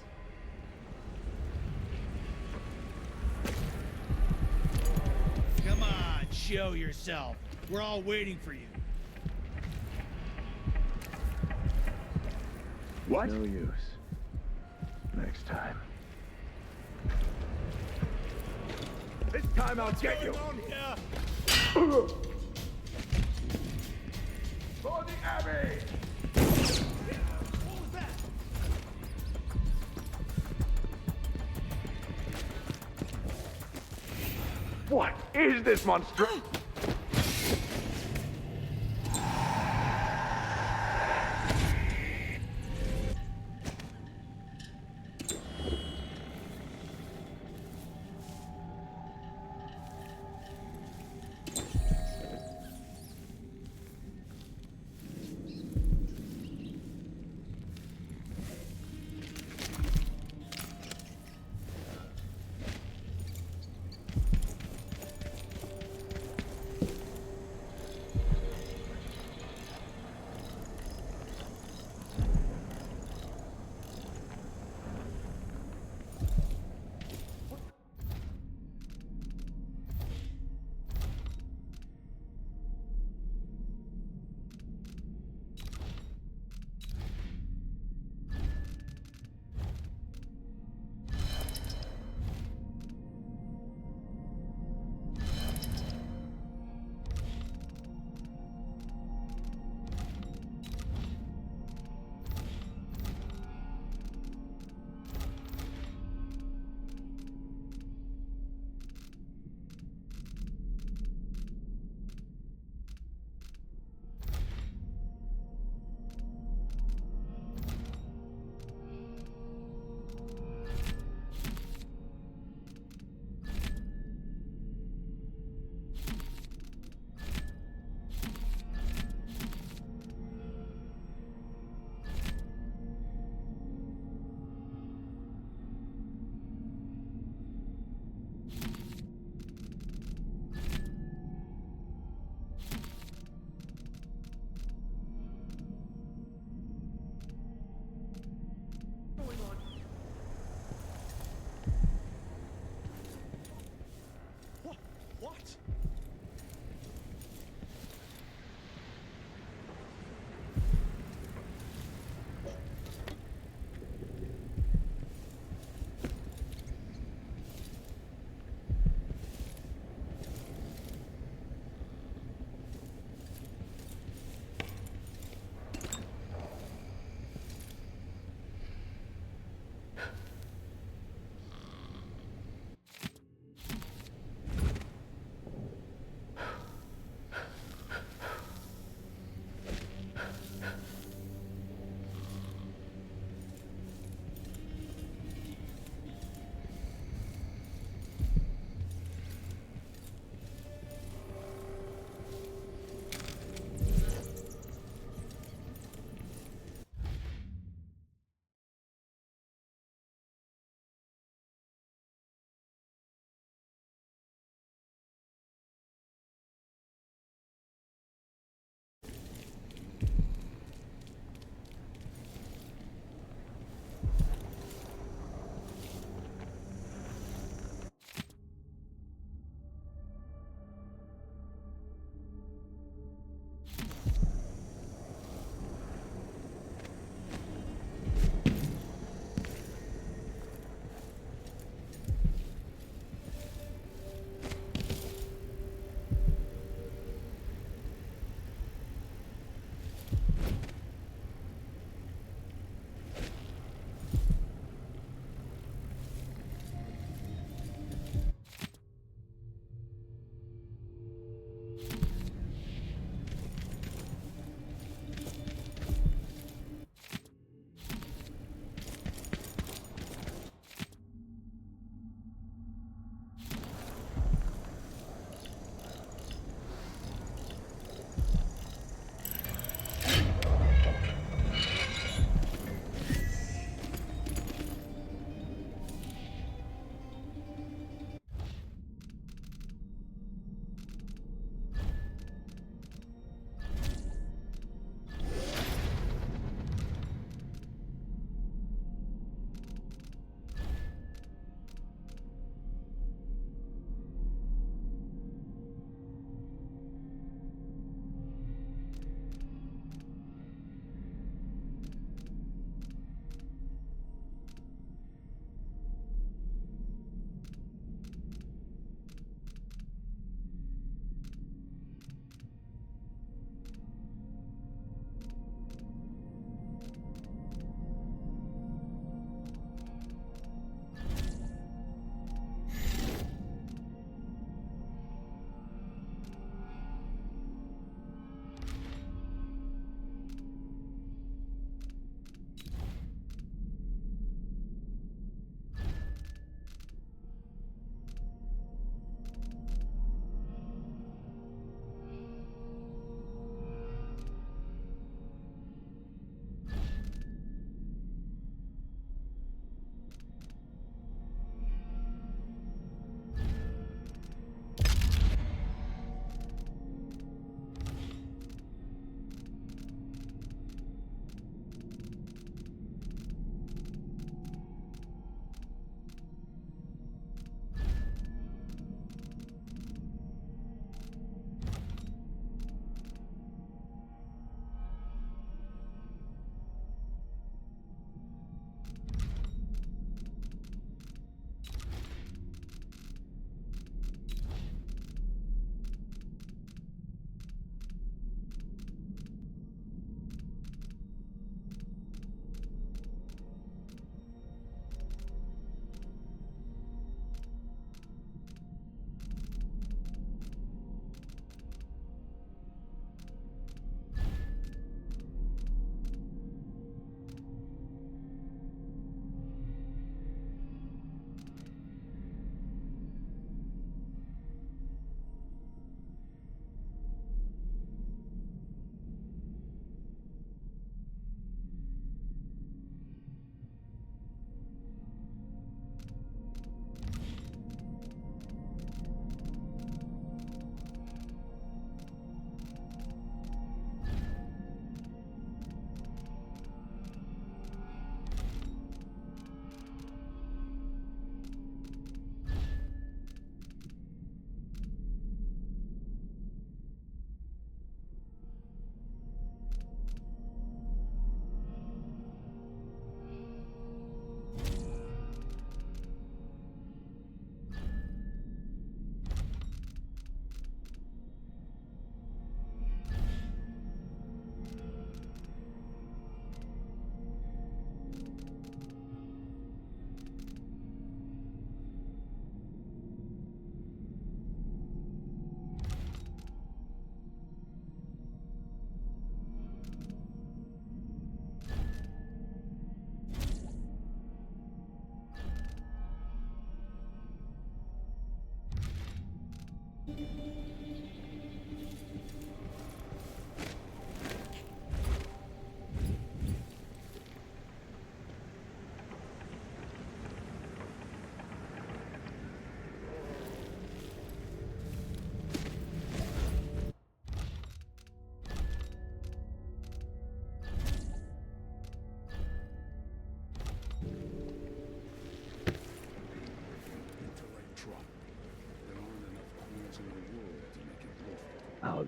Come on, show yourself. We're all waiting for you.
What? No use. Next time. This time I'll get you! For the Abbey! What is this monstrosity?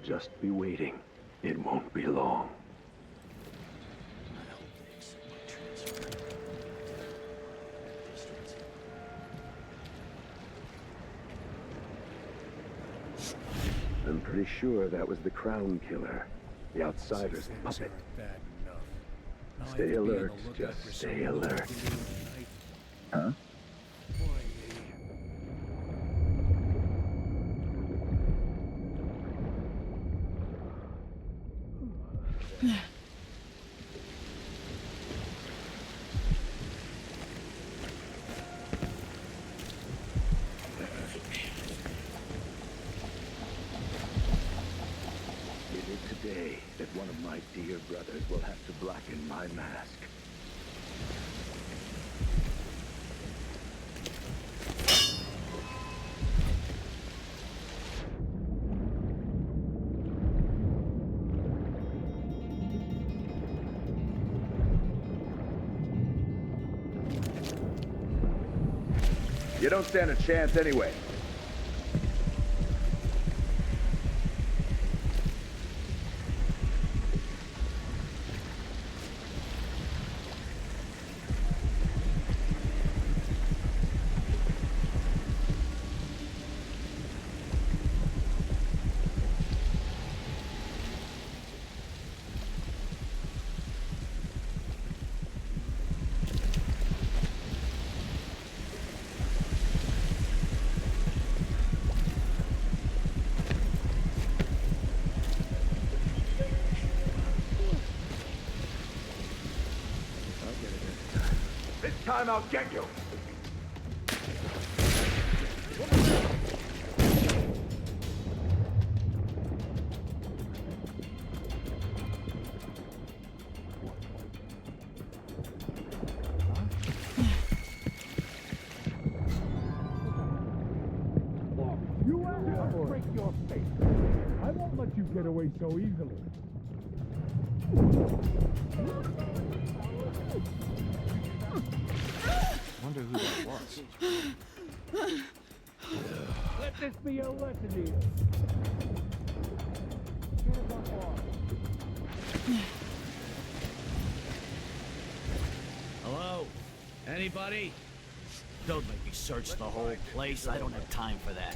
just be waiting. It won't be long. I'm pretty sure that was the Crown Killer, the Outsider's puppet. Stay alert, just stay alert. Huh? It is today that one of my dear brothers will have to blacken my mask. You don't stand a chance anyway. This time I'll get you!
You asked to break your face. I won't let you get away so easily.
Wonder who that was.
Let this be a lesson to you.
Hello? Anybody? Don't make me search the whole place. I don't have time for that.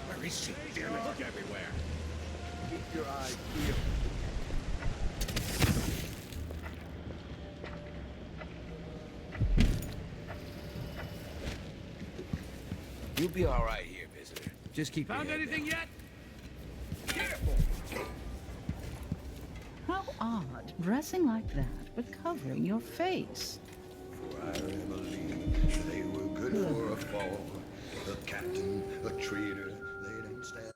Where is she? Damn it. Look everywhere.
Keep your eyes peeled.
You'll be all right here, visitor. Just keep
Found
your head
anything
down.
yet? Careful!
How odd, dressing like that, but covering your face.
For I believe they were good for a fall. A captain, a traitor, they don't stand.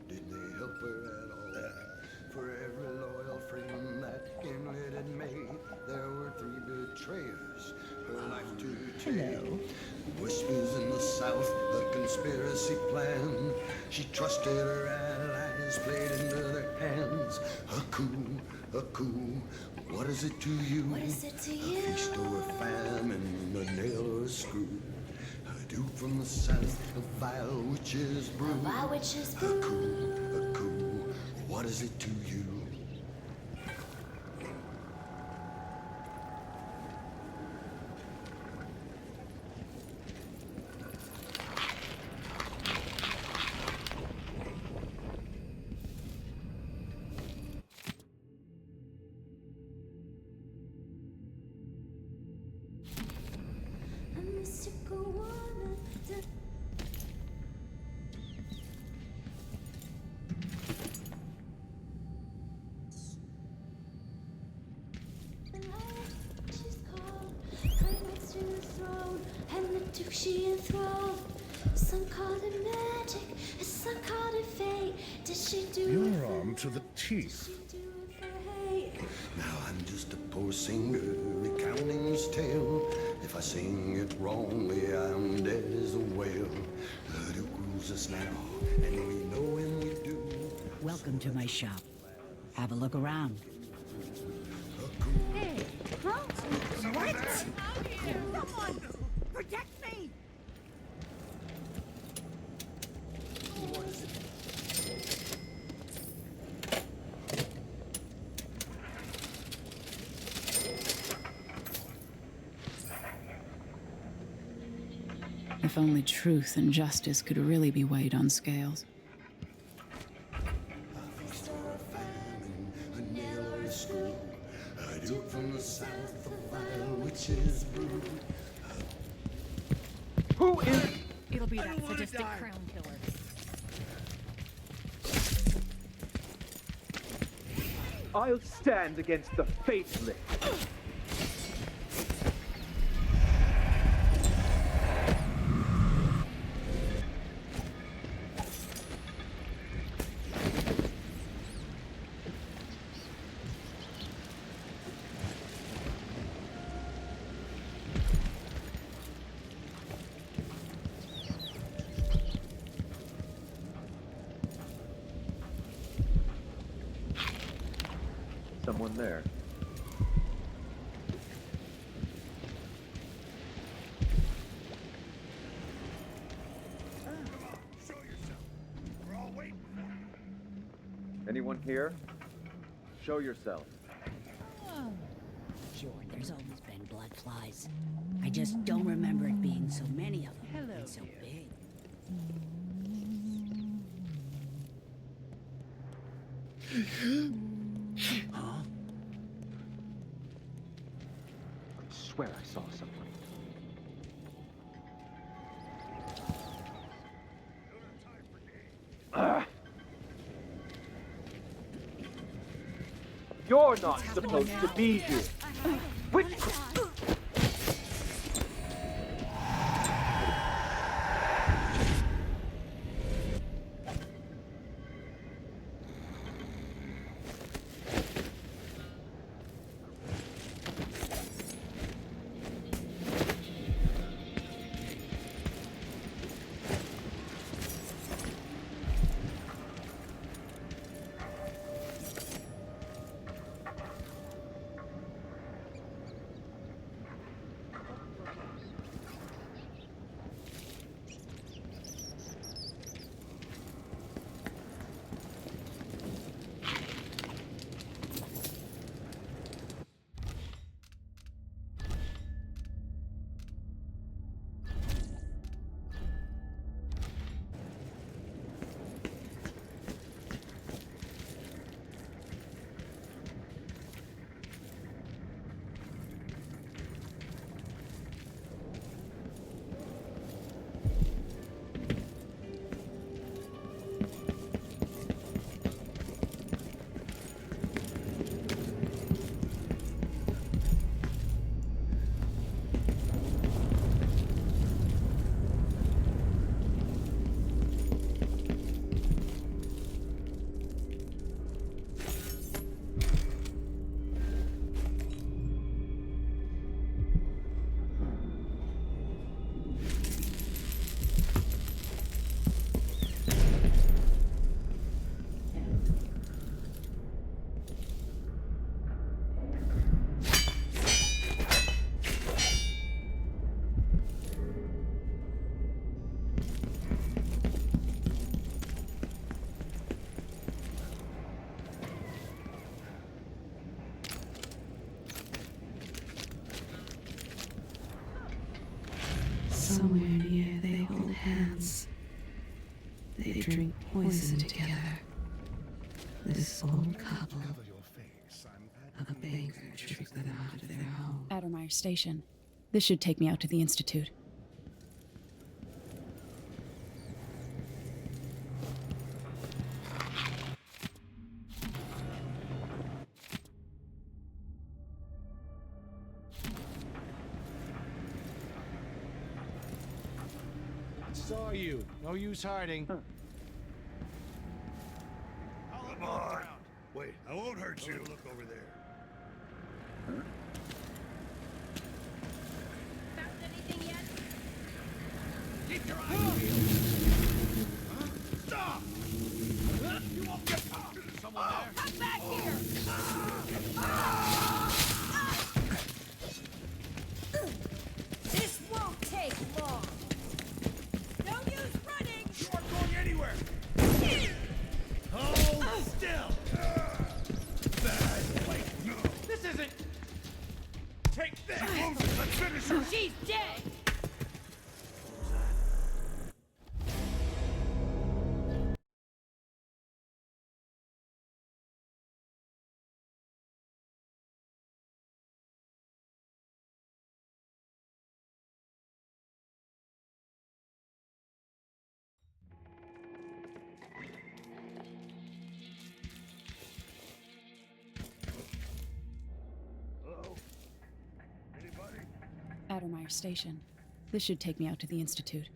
Did they help her at all? For every loyal friend that Gimlet had made, there were 3 betrayers. Her life to take. Whispers in the south, the conspiracy plan. She trusted her allies, played into their hands. A coup. What is it to you?
What is it to you?
A feast or a famine, a nail or a screw. A duke from the south, a vile witch's brew.
Vile witch's
A coup. What is it to you?
A mystical woman. She's called, climax to the throne, and the duke she enthralled. Some call it magic, some call it fate. Did she do it
You're
for
armed to the teeth.
hate?
Now I'm just a poor singer recounting his tale. If I sing it wrongly, I'm dead as a whale. But who rules us now? And we know when we do.
Welcome to my shop. Have a look around.
Hey, huh? What? Someone protect me!
If only truth and justice could really be weighed on scales.
A nail or a screw. I do it from the south, the vile witch's brew.
Who is...
It'll be that sadistic crown killer.
I'll stand against the faithless. Someone there. Anyone here? Show yourself.
Sure, there's always been blood flies. I just don't remember it being so many of them and so big.
Huh? I swear I saw someone. You're not supposed to be here. Witchcraft!
Somewhere near they hold hands. They drink poison together. This old couple. A banker tricked them out of their home.
Addermeyer Station. This should take me out to the Institute.
saw you. No use hiding.
Come on. Wait, I won't hurt you. Look over there.
Found anything yet?
Keep your eyes on me. Stop! You won't get caught. Someone there?
Come back here! This won't take long. No use running!
You aren't going anywhere! Hold still! Bad wait, no! This isn't... Take this! Let's finish her!
She's dead!
Hello? Anybody?
Addermeyer Station. This should take me out to the Institute.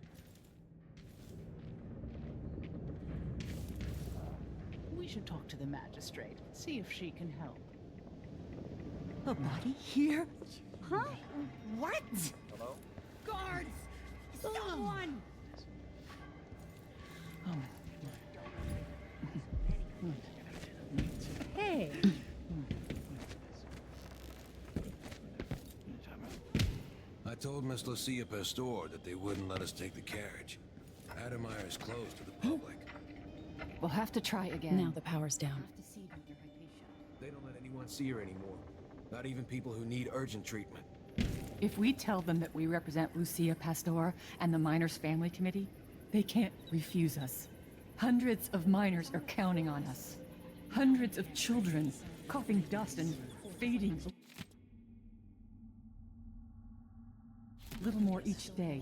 We should talk to the magistrate, see if she can help. A body here? Huh? What?
Hello?
Guards! Someone!
Hey!
I told Miss Lucia Pastor that they wouldn't let us take the carriage. Addermeyer's closed to the public.
We'll have to try again.
Now the power's down.
They don't let anyone see her anymore. Not even people who need urgent treatment.
If we tell them that we represent Lucia Pastor and the Miners Family Committee, they can't refuse us. Hundreds of miners are counting on us. Hundreds of children coughing dust and fading. A little more each day.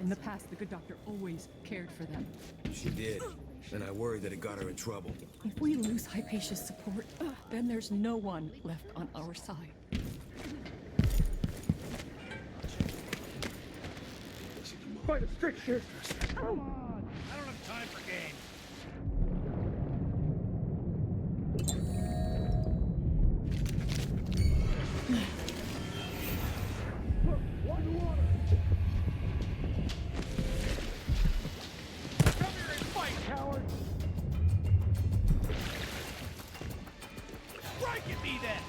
In the past, the good doctor always cared for them.
She did. And I worry that it got her in trouble.
If we lose Hypatia's support, then there's no one left on our side.
Quite a strict shirt. Come on! I don't have time for games. Why the water? Come here and fight, coward! Strike at me then!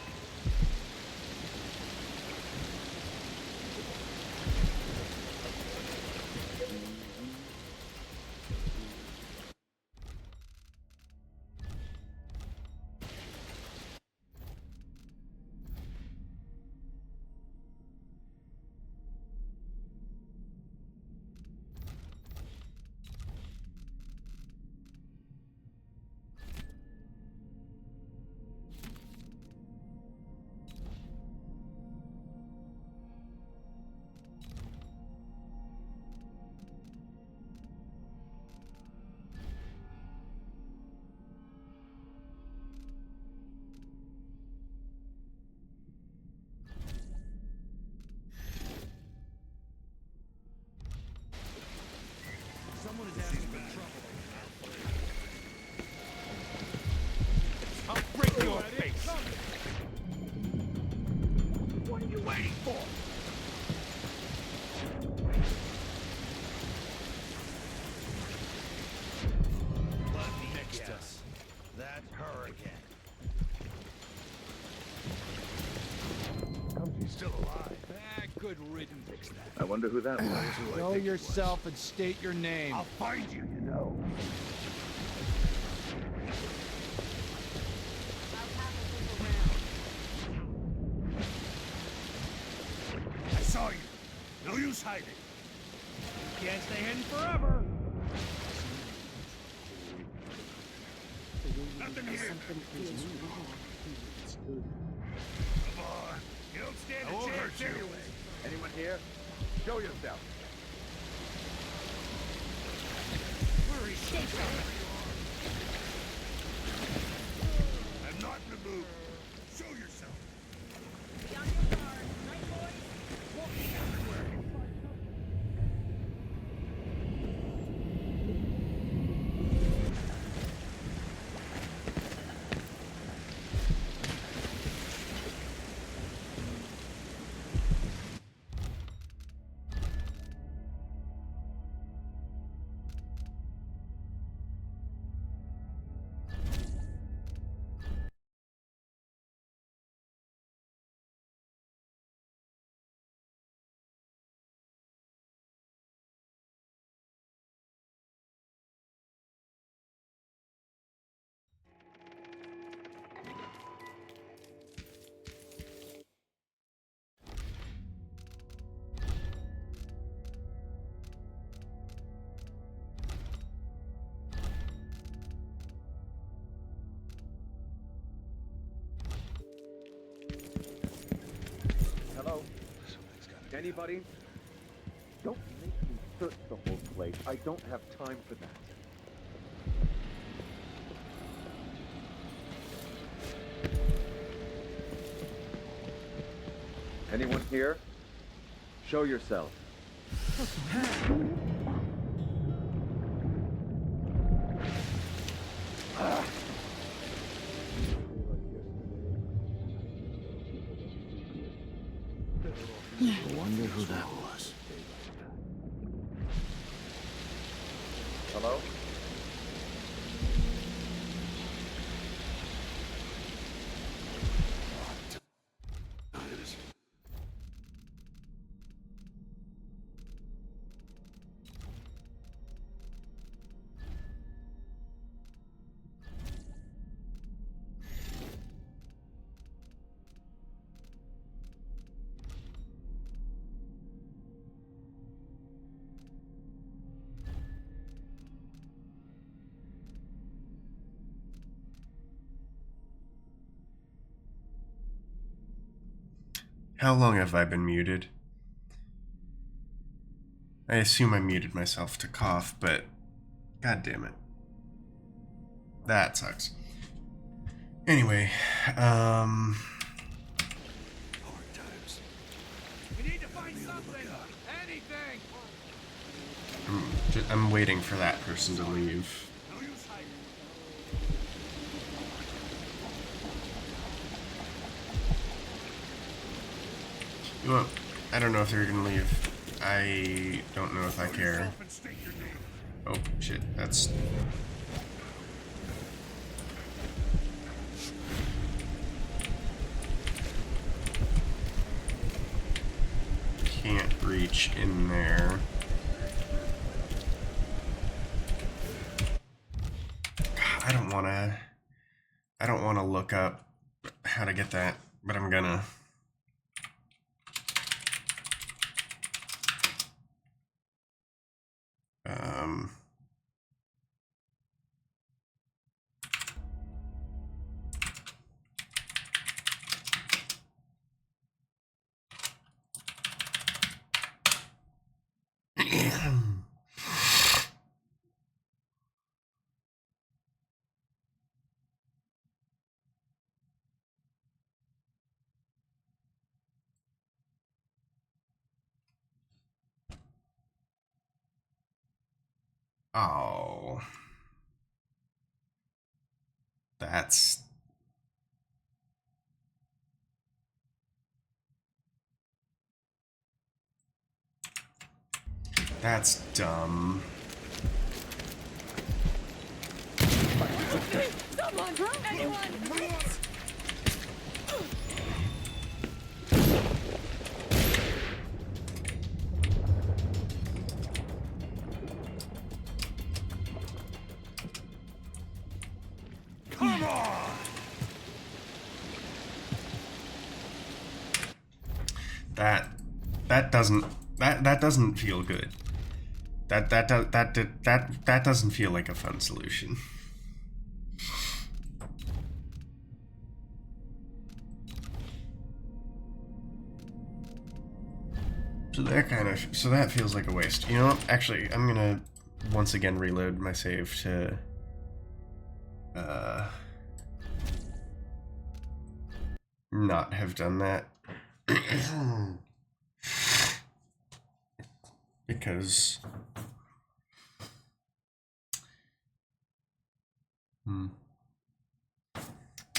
Someone is asking for trouble. I'll break your face! What are you waiting for? Let me guess. That's her again. She's still alive. Good riddance. Fix that.
I wonder who that was.
Know yourself and state your name.
I'll find you, you know. I saw you. No use hiding.
Can't stay hidden forever.
Nothing here. Come on. You don't stand a chance anyway.
Anyone here? Show yourself.
Where is she? I'm not in the mood. Show yourself.
Be on your guard, right, boys?
Walking everywhere.
Hello? Anybody? Don't make me search the whole place. I don't have time for that. Anyone here? Show yourself.
I wonder who that was.
Hello?
How long have I been muted? I assume I muted myself to cough, but god damn it. That sucks. Anyway,
Hard times.
We need to find something! Anything!
I'm waiting for that person to leave. You know what? I don't know if they're gonna leave. I don't know if I care. Oh, shit. That's... Can't reach in there. God, I don't wanna look up how to get that, but I'm gonna. Oh. That's dumb.
Someone! Anyone!
Come on!
That doesn't feel good. That doesn't feel like a fun solution. So that feels like a waste. You know what? Actually, I'm gonna once again reload my save to not have done that. Because I'm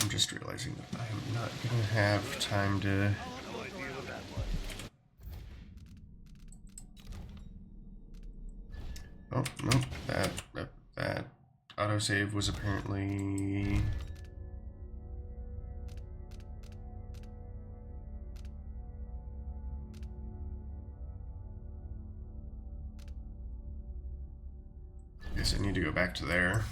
just realizing that I'm not gonna have time to oh no, that autosave was apparently guess I need to go back to there.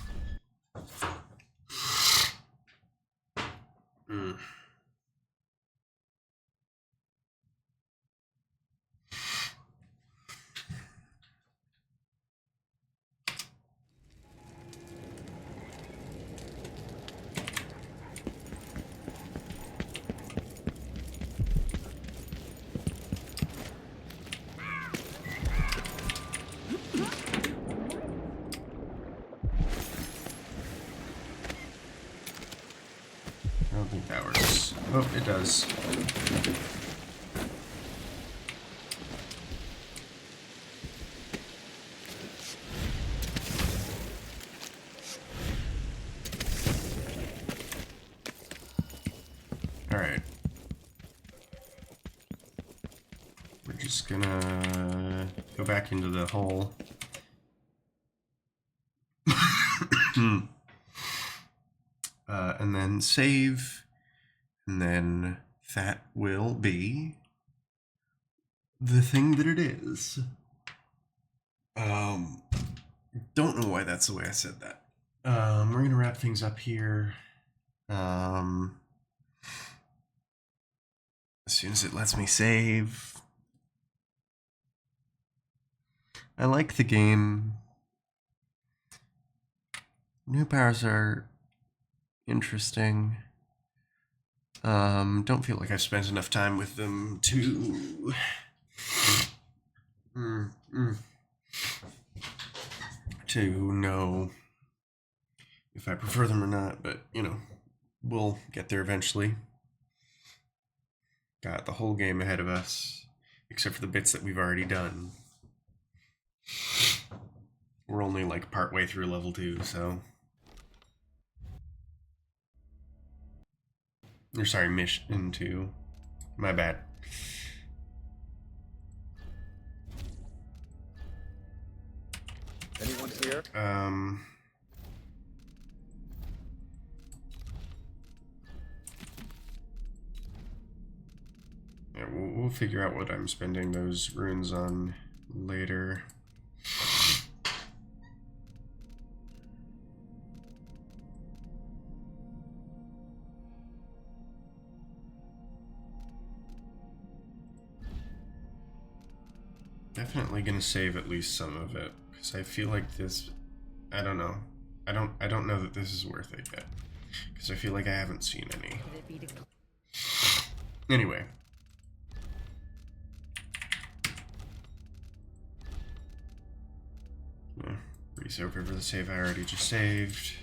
works. Oh, it does. Alright. We're just gonna go back into the hole. And then save, and then that will be the thing that it is. Don't know why that's the way I said that. We're gonna wrap things up here. As soon as it lets me save. I like the game. New powers are interesting. Don't feel like I've spent enough time with them to to know if I prefer them or not, but you know, we'll get there eventually. Got the whole game ahead of us, except for the bits that we've already done. We're only like partway through level 2, so. Or sorry, mission 2. My bad.
Anyone's here?
Yeah, we'll figure out what I'm spending those runes on later. Definitely gonna save at least some of it, because I feel like this, I don't know. I don't know that this is worth it yet, because I feel like I haven't seen any. Anyway. Resoak over the save I already just saved.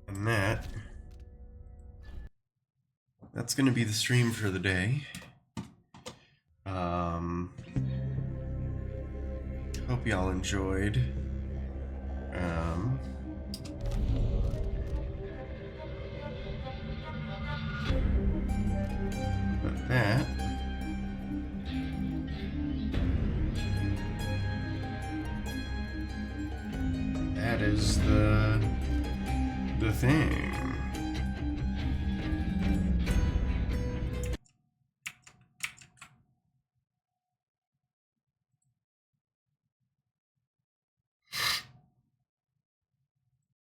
And that's gonna be the stream for the day. Hope y'all enjoyed. But that is the thing.